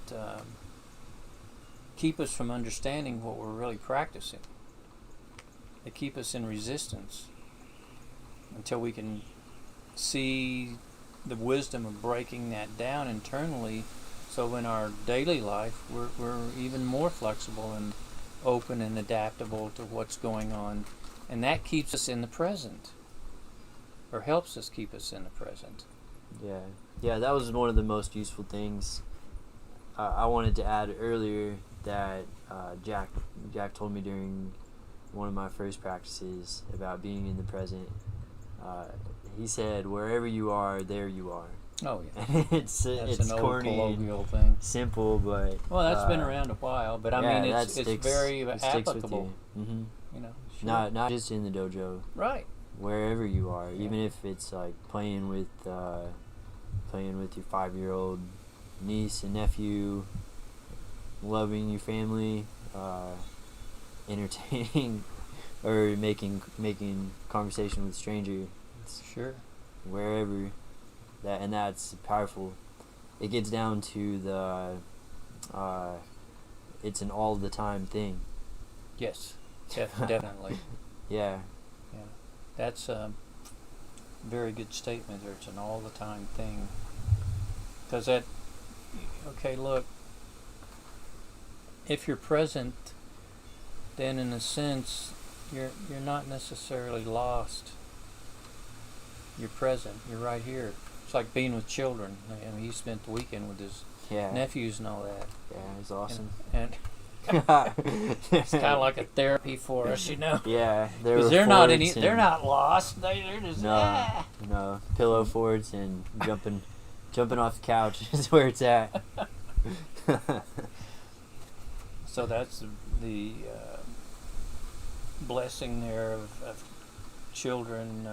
S1: keep us from understanding what we're really practicing. They keep us in resistance until we can see the wisdom of breaking that down internally, so in our daily life we're even more flexible and open and adaptable to what's going on, and that keeps us in the present, or helps us keep us in the present.
S2: Yeah, that was one of the most useful things I wanted to add earlier that Jack told me during one of my first practices about being in the present. He said, "Wherever you are, there you are."
S1: Oh yeah,
S2: it's
S1: an old
S2: corny,
S1: colloquial thing.
S2: Simple, but
S1: that's been around a while. But I mean, it's very applicable.
S2: Mm-hmm.
S1: Sure.
S2: Not just in the dojo.
S1: Right.
S2: Wherever you are, even if it's like playing with your 5-year-old niece and nephew, loving your family, entertaining or making conversation with strangers.
S1: Sure.
S2: Wherever that's powerful. It gets down to the it's an all the time thing.
S1: Yes. Definitely.
S2: Yeah.
S1: That's a very good statement there. It's an all the time thing. Because look, if you're present, then in a sense you're not necessarily lost. You're present. You're right here. It's like being with children. I mean, he spent the weekend with his nephews and all that.
S2: Yeah, it's awesome.
S1: And it's kind of like a therapy for us,
S2: Yeah,
S1: because they're not lost. They're just
S2: no pillow forts and jumping off the couch is where it's at.
S1: So that's the blessing there of children.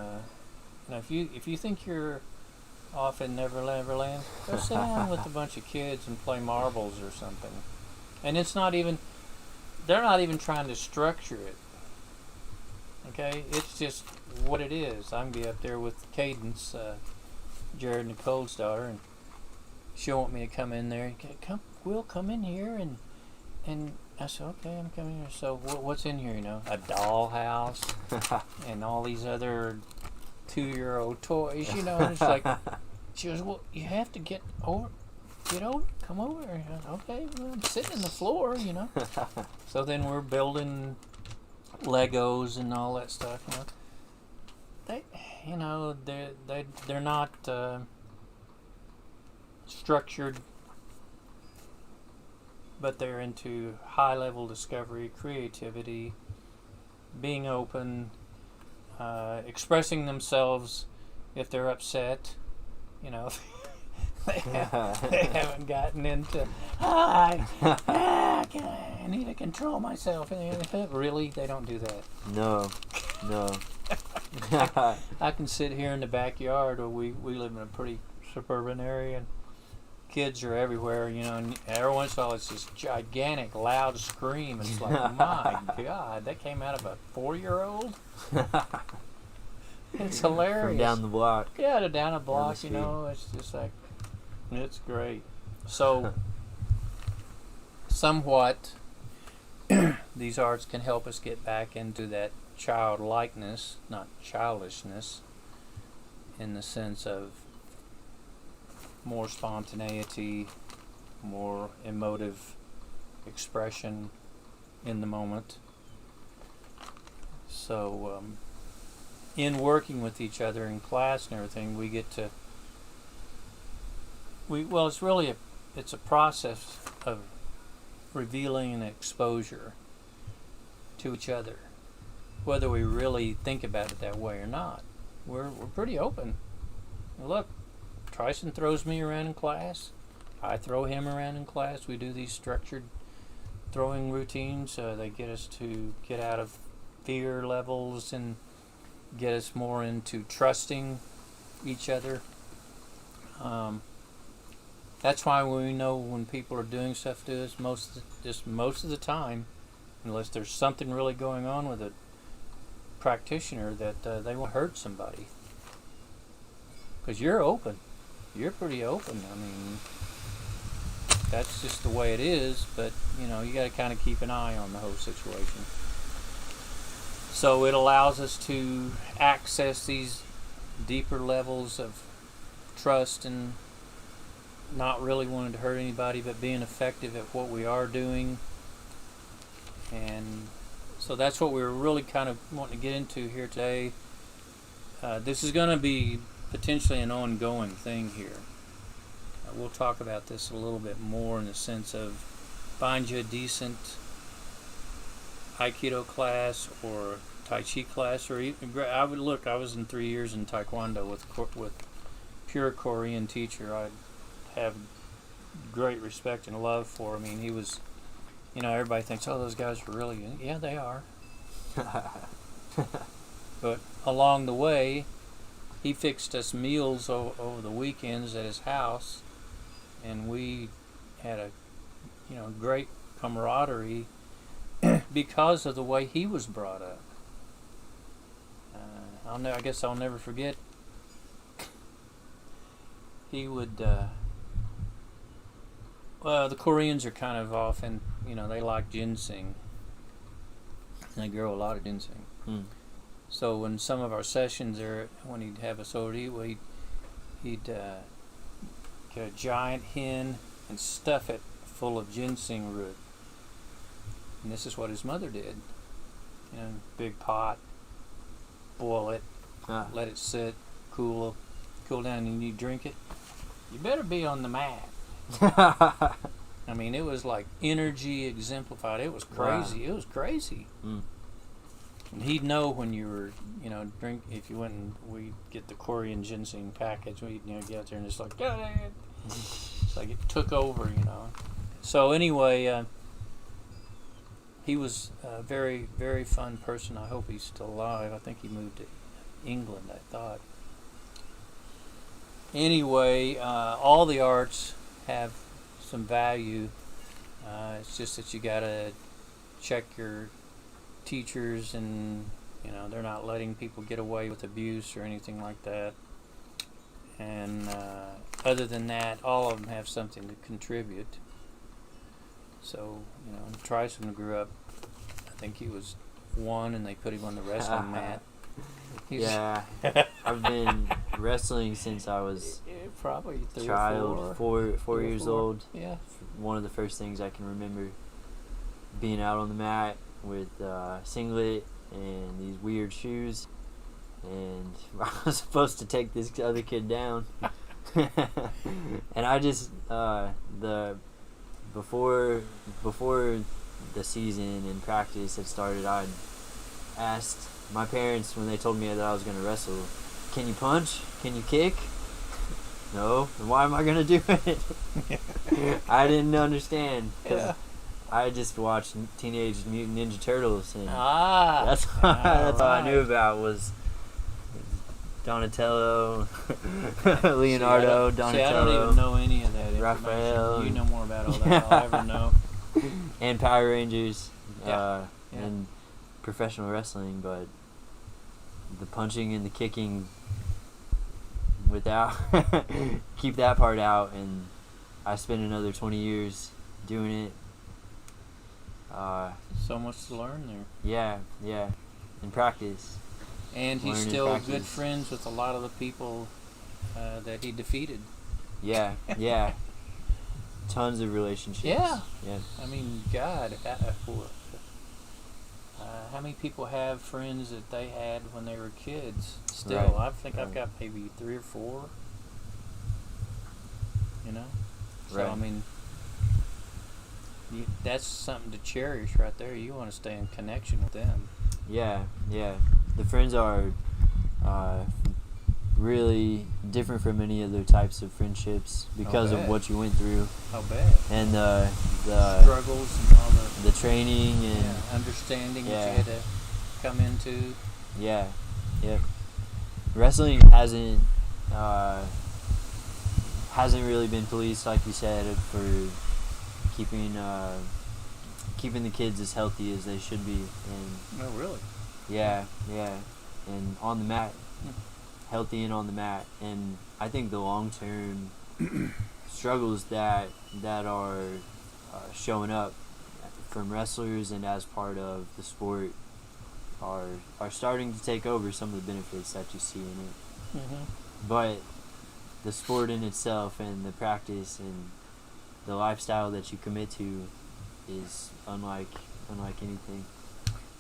S1: If you think you're off in Neverland, go sit down with a bunch of kids and play marbles or something. And they're not even trying to structure it. Okay, it's just what it is. I'm gonna be up there with Cadence, Jared Nicole's daughter, and she'll want me to come in there. We'll come in here, and I said, okay, I'm coming here. So what's in here? A dollhouse and all these other 2-year-old toys. And it's like, she goes, well, you have to get over, come over. Okay, well, I'm sitting on the floor, So then we're building Legos and all that stuff, they're not structured, but they're into high-level discovery, creativity, being open, expressing themselves if they're upset. They haven't gotten into, I need to control myself. Really, they don't do that.
S2: No.
S1: I can sit here in the backyard, or we live in a pretty suburban area, and kids are everywhere, and every once in a while it's this gigantic loud scream. It's like, my God, that came out of a 4-year-old? It's hilarious.
S2: From down the block.
S1: Yeah, down a block, it's just like, it's great. So, somewhat, these arts can help us get back into that childlikeness, not childishness, in the sense of more spontaneity, more emotive expression in the moment. So, in working with each other in class and everything, we get to it's a process of revealing an exposure to each other, whether we really think about it that way or not. We're pretty open. Look, Tryson throws me around in class. I throw him around in class. We do these structured throwing routines. They get us to get out of fear levels and get us more into trusting each other. That's why we know when people are doing stuff to us, most of the time, unless there's something really going on with a practitioner, that they won't hurt somebody. Because you're open. You're pretty open. I mean, that's just the way it is, but, you got to kind of keep an eye on the whole situation. So it allows us to access these deeper levels of trust and not really wanting to hurt anybody, but being effective at what we are doing. And so that's what we were really kind of wanting to get into here today. This is going to be potentially an ongoing thing here. We'll talk about this a little bit more in the sense of find you a decent Aikido class or Tai Chi class, or even, I was in 3 years in Taekwondo with pure Korean teacher. I have great respect and love for him. I mean, he was, everybody thinks, oh, those guys were really good. Yeah, they are. But along the way, he fixed us meals over the weekends at his house, and we had a, great camaraderie because of the way he was brought up. I guess I'll never forget. He would. Well, the Koreans are kind of often, they like ginseng. And they grow a lot of ginseng. So in some of our sessions there, when he'd have us over to eat, he'd get a giant hen and stuff it full of ginseng root. And this is what his mother did. Big pot, boil it, let it sit, cool down, and you drink it. You better be on the mat. I mean, it was like energy exemplified. It was crazy. Wow. It was crazy. And he'd know when you were, drink. If you went and we get the Korean ginseng package, we'd get out there and it's like, it's like it took over, So anyway, he was a very, very fun person. I hope he's still alive. I think he moved to England, I thought. Anyway, all the arts have some value. It's just that you gotta check your teachers, and they're not letting people get away with abuse or anything like that. And other than that, all of them have something to contribute. So Tryson grew up, I think he was 1, and they put him on the wrestling mat.
S2: Yeah, I've been wrestling since I was
S1: probably 3
S2: child,
S1: or 4.
S2: 4 years old.
S1: Yeah.
S2: One of the first things I can remember being out on the mat with singlet and these weird shoes, and I was supposed to take this other kid down. And I just before the season and practice had started, I'd asked my parents when they told me that I was going to wrestle, "Can you punch? Can you kick?" No. Then why am I going to do it? I didn't understand.
S1: Yeah.
S2: I just watched Teenage Mutant Ninja Turtles, and that's all I knew about was Donatello, Leonardo, Donatello.
S1: See, I don't even know any of that information.
S2: Raphael.
S1: You know more about all that than I'll ever know.
S2: And Power Rangers,
S1: Yeah.
S2: and professional wrestling, but the punching and the kicking, without keep that part out, and I spent another 20 years doing it.
S1: So much to learn there.
S2: Yeah, in practice.
S1: And he's
S2: Learn in
S1: still
S2: practice.
S1: good friends with a lot of the people that he defeated.
S2: Yeah. Tons of relationships.
S1: Yeah.
S2: Yeah.
S1: I mean, God, how many people have friends that they had when they were kids? Still,
S2: Right.
S1: I think I've got maybe 3 or 4. You know, so
S2: Right.
S1: I mean, that's something to cherish right there. You want to stay in connection with them.
S2: Yeah. The friends are really different from any other types of friendships because of
S1: bet.
S2: what you went through,
S1: I'll bet.
S2: and the
S1: Struggles and all the
S2: training and
S1: understanding that
S2: Yeah.
S1: you had to come into.
S2: yeah. Wrestling hasn't really been policed, like you said, for keeping the kids as healthy as they should be, and
S1: Oh, really?
S2: yeah, and on the mat, healthy and on the mat. And I think the long-term struggles that are showing up from wrestlers and as part of the sport are starting to take over some of the benefits that you see in it.
S1: Mm-hmm.
S2: But the sport in itself and the practice and the lifestyle that you commit to is unlike anything.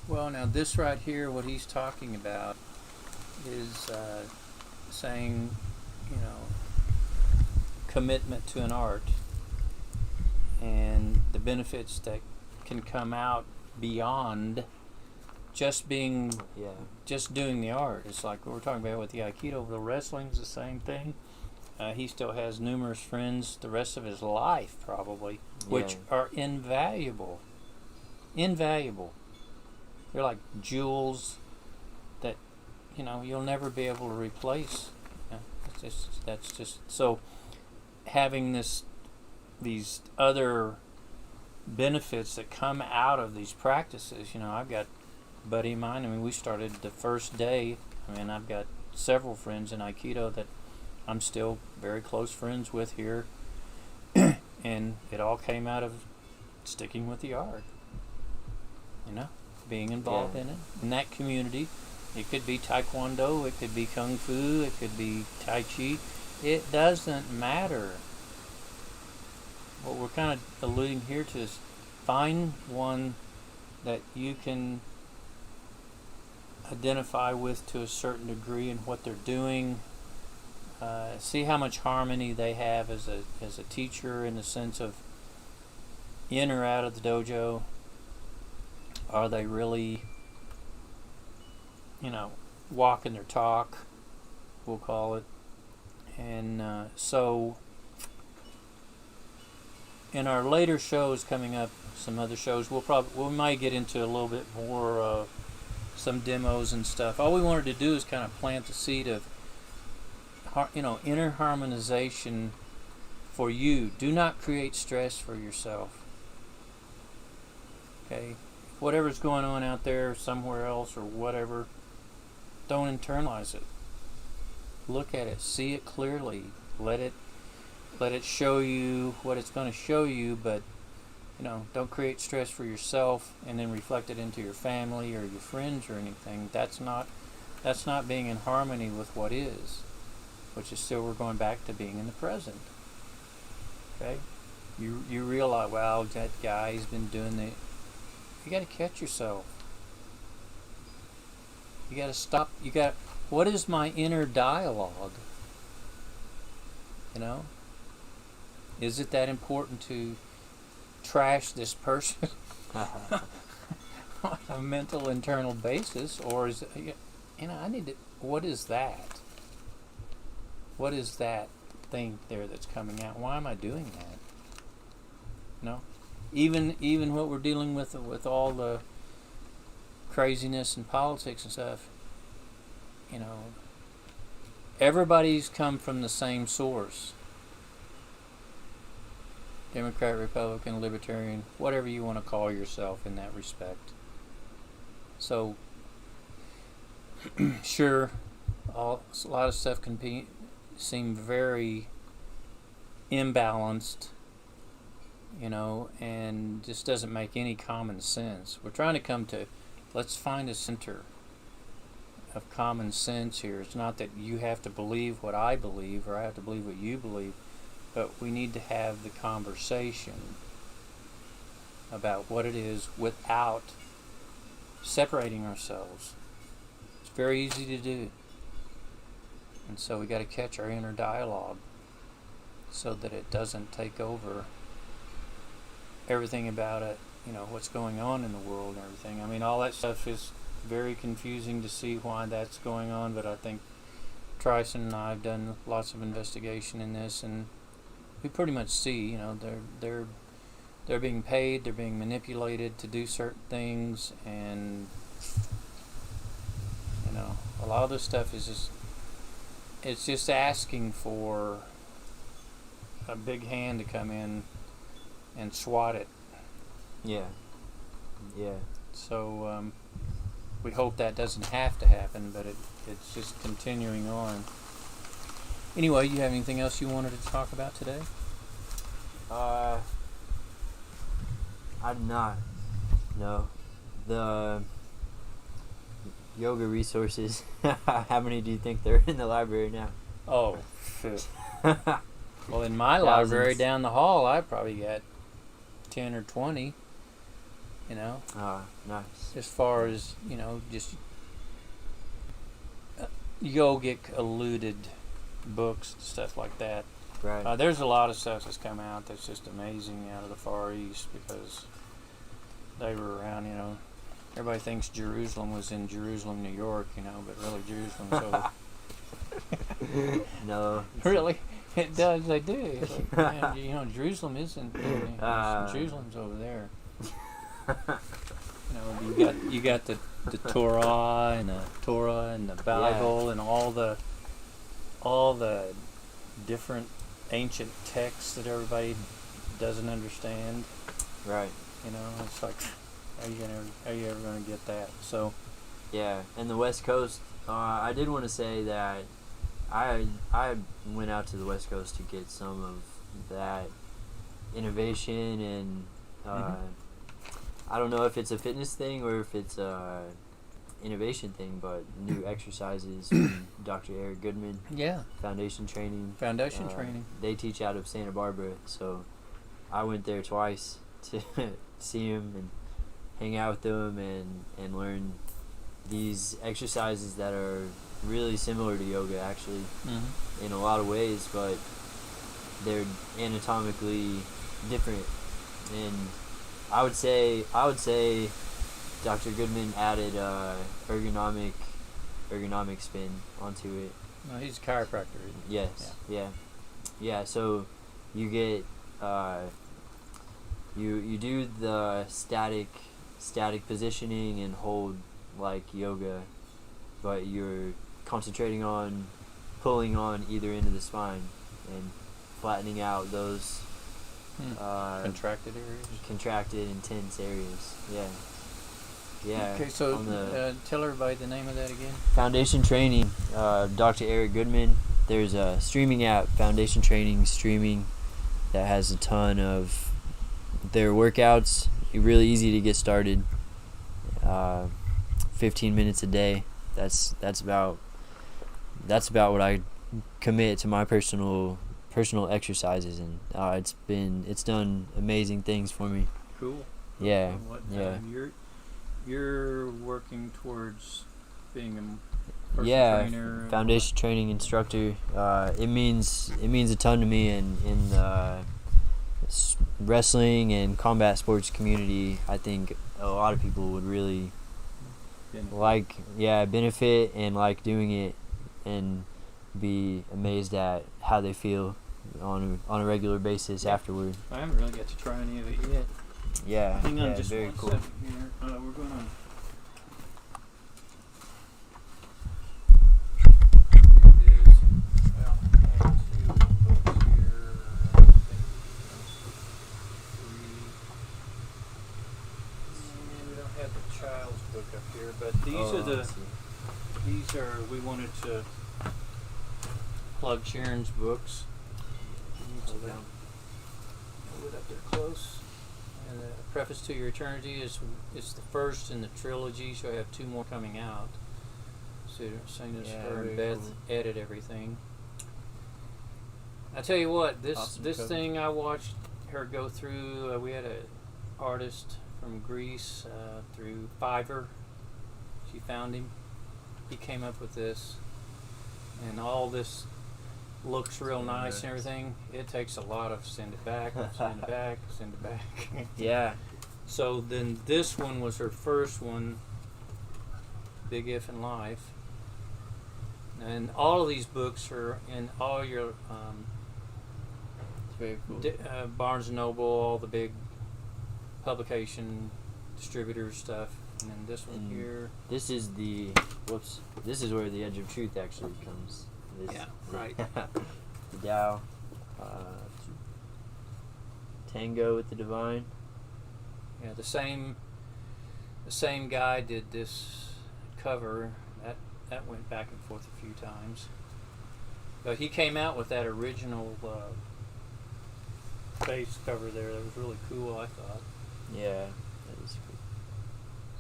S1: Well, now this right here, what he's talking about is saying, commitment to an art and the benefits that can come out beyond just doing the art. It's like what we're talking about with the Aikido. The wrestling's the same thing. He still has numerous friends the rest of his life, probably, which are invaluable. They're like jewels that, you'll never be able to replace. That's just so. Having these other benefits that come out of these practices. I've got a buddy of mine. We started the first day. I've got several friends in Aikido that I'm still very close friends with here, and it all came out of sticking with the art. Being involved in it, in that community. It could be Taekwondo, it could be Kung Fu, it could be Tai Chi. It doesn't matter. What we're kind of alluding here to is find one that you can identify with to a certain degree in what they're doing. See how much harmony they have as a teacher in the sense of in or out of the dojo. Are they really, walking their talk, we'll call it. And so in our later shows coming up, some other shows, we might get into a little bit more some demos and stuff. All we wanted to do is kind of plant the seed of inner harmonization for you. Do not create stress for yourself. Okay? Whatever's going on out there somewhere else or whatever, don't internalize it. Look at it. See it clearly. Let it show you what it's going to show you, but don't create stress for yourself and then reflect it into your family or your friends or anything. That's not That's not being in harmony with what is, which is still we're going back to being in the present. Okay? You realize, well, that guy's been doing the... You got to catch yourself. You got to stop. What is my inner dialogue? You know? Is it that important to trash this person on a mental internal basis, or is it, I need to... What is that? What is that thing there that's coming out? Why am I doing that? No, even what we're dealing with all the craziness and politics and stuff. Everybody's come from the same source. Democrat, Republican, Libertarian, whatever you want to call yourself in that respect. So, sure, a lot of stuff can seem very imbalanced, and just doesn't make any common sense. We're trying to come to, let's find a center of common sense here. It's not that you have to believe what I believe or I have to believe what you believe, but we need to have the conversation about what it is without separating ourselves. It's very easy to do. And so we got to catch our inner dialogue so that it doesn't take over everything about it, what's going on in the world and everything. I mean, all that stuff is very confusing to see why that's going on, but I think Tryson and I have done lots of investigation in this, and we pretty much see, they're being paid, they're being manipulated to do certain things, and a lot of this stuff is just asking for a big hand to come in and swat it.
S2: Yeah.
S1: So we hope that doesn't have to happen, but it's just continuing on. Anyway, you have anything else you wanted to talk about today?
S2: I'm not. No. The yoga resources, how many do you think there are in the library now?
S1: Oh, shit. Well, in my library down the hall, I probably got 10 or 20,
S2: Nice.
S1: as far as, just yogic alluded books, stuff like that.
S2: Right.
S1: There's a lot of stuff that's come out that's just amazing out of the Far East, because they were around, everybody thinks Jerusalem was in Jerusalem, New York, but really Jerusalem's over.
S2: No.
S1: Really? It does. They do. It's like, man, Jerusalem isn't. Jerusalem's over there. You got the Torah and the Bible, and all the different ancient texts that everybody doesn't understand.
S2: Right.
S1: It's like, how you ever gonna get that? So.
S2: Yeah, and the West Coast. I did want to say that I went out to the West Coast to get some of that innovation, and I don't know if it's a fitness thing or if it's a innovation thing, but new exercises from Dr. Eric Goodman.
S1: Yeah.
S2: Foundation training. They teach out of Santa Barbara, so I went there twice to see him and hang out with them and learn these exercises that are really similar to yoga, actually, in a lot of ways, but they're anatomically different. And I would say Dr. Goodman added ergonomic spin onto it.
S1: No, he's a chiropractor, isn't he?
S2: Yes. Yeah. So you get you do the static positioning and hold like yoga, but you're concentrating on pulling on either end of the spine and flattening out those contracted intense areas. Yeah.
S1: Okay, so tell everybody the name of that again.
S2: Foundation Training, Dr. Eric Goodman. There's a streaming app, Foundation Training Streaming, that has a ton of their workouts. Really easy to get started. 15 minutes a day, that's about what I commit to my personal exercises, and it's done amazing things for me.
S1: Cool.
S2: Yeah.
S1: And what,
S2: Yeah.
S1: You're working towards being a personal trainer. and
S2: Foundation training instructor. It means a ton to me in the wrestling and combat sports community. I think a lot of people would really benefit and like doing it, and be amazed at how they feel on a regular basis afterward.
S1: I haven't really got to try any of it yet.
S2: Yeah.
S1: Hang on just
S2: very
S1: one
S2: cool.
S1: second here. We're going to child's book up here, but we wanted to plug Sharon's books. Hold it up there close. And Preface to Your Eternity is the first in the trilogy, so I have 2 more coming out. So her and Beth edit everything. I tell you what, this thing I watched her go through. We had an artist from Greece through Fiverr. She found him. He came up with this, and all this looks real nice and everything. It takes a lot of send it back, send it back, send it back.
S2: Yeah.
S1: So then this one was her first one, Big If in Life. And all of these books are in all your
S2: It's very cool.
S1: Barnes & Noble, all the big publication distributor stuff. And then this one here.
S2: This is this is where the Edge of Truth actually comes.
S1: Right.
S2: The Tao. Tango with the Divine.
S1: Yeah, the same guy did this cover. That went back and forth a few times. But he came out with that original base cover there. That was really cool, I thought.
S2: Yeah, that is cool.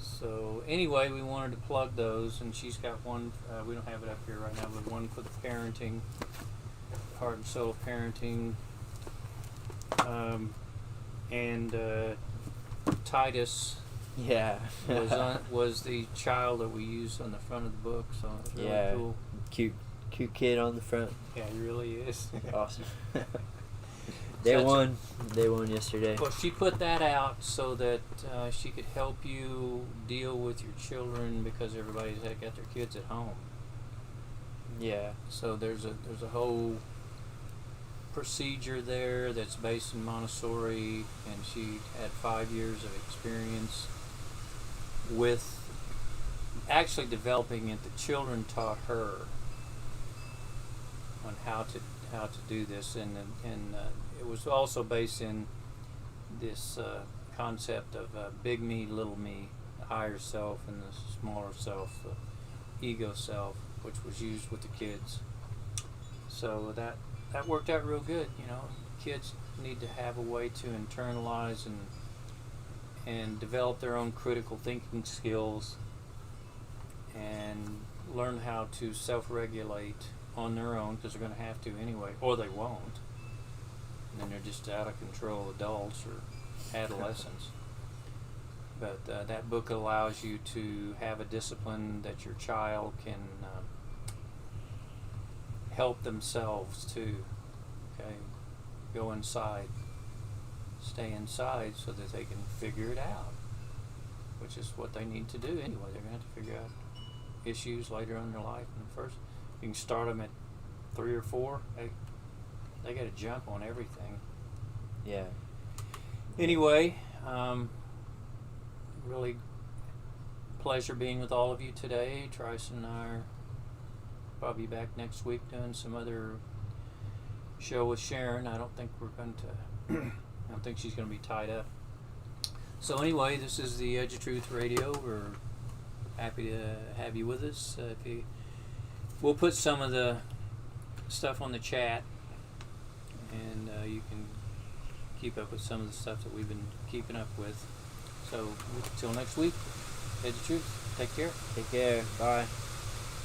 S1: So anyway, we wanted to plug those, and she's got one. We don't have it up here right now, but one for the parenting, heart and soul of parenting, and Titus.
S2: Yeah.
S1: was the child that we used on the front of the book, so it was really cool.
S2: Cute kid on the front.
S1: Yeah, he really is.
S2: Awesome. They won yesterday.
S1: Well, she put that out so that she could help you deal with your children, because everybody's got their kids at home.
S2: Yeah.
S1: So there's a whole procedure there that's based in Montessori, and she had 5 years of experience with actually developing it. The children taught her on how to do this, and it was also based in this concept of big me, little me, the higher self and the smaller self, the ego self, which was used with the kids. So that worked out real good. Kids need to have a way to internalize and develop their own critical thinking skills and learn how to self-regulate on their own, because they're going to have to anyway, or they won't. And then they're just out of control adults or adolescents. But that book allows you to have a discipline that your child can help themselves too. Okay, go inside, stay inside, so that they can figure it out, which is what they need to do anyway. They're going to have to figure out issues later on in their life. And first, you can start them at 3 or 4. They got to jump on everything.
S2: Yeah.
S1: Anyway, really pleasure being with all of you today. Tryson and I are probably back next week doing some other show with Sharon. I don't think we're going to. I don't think she's going to be tied up. So anyway, this is the Edge of Truth Radio. We're happy to have you with us. We'll put some of the stuff on the chat, and you can keep up with some of the stuff that we've been keeping up with. So until next week, Edge of Truth. Take care.
S2: Take care. Bye.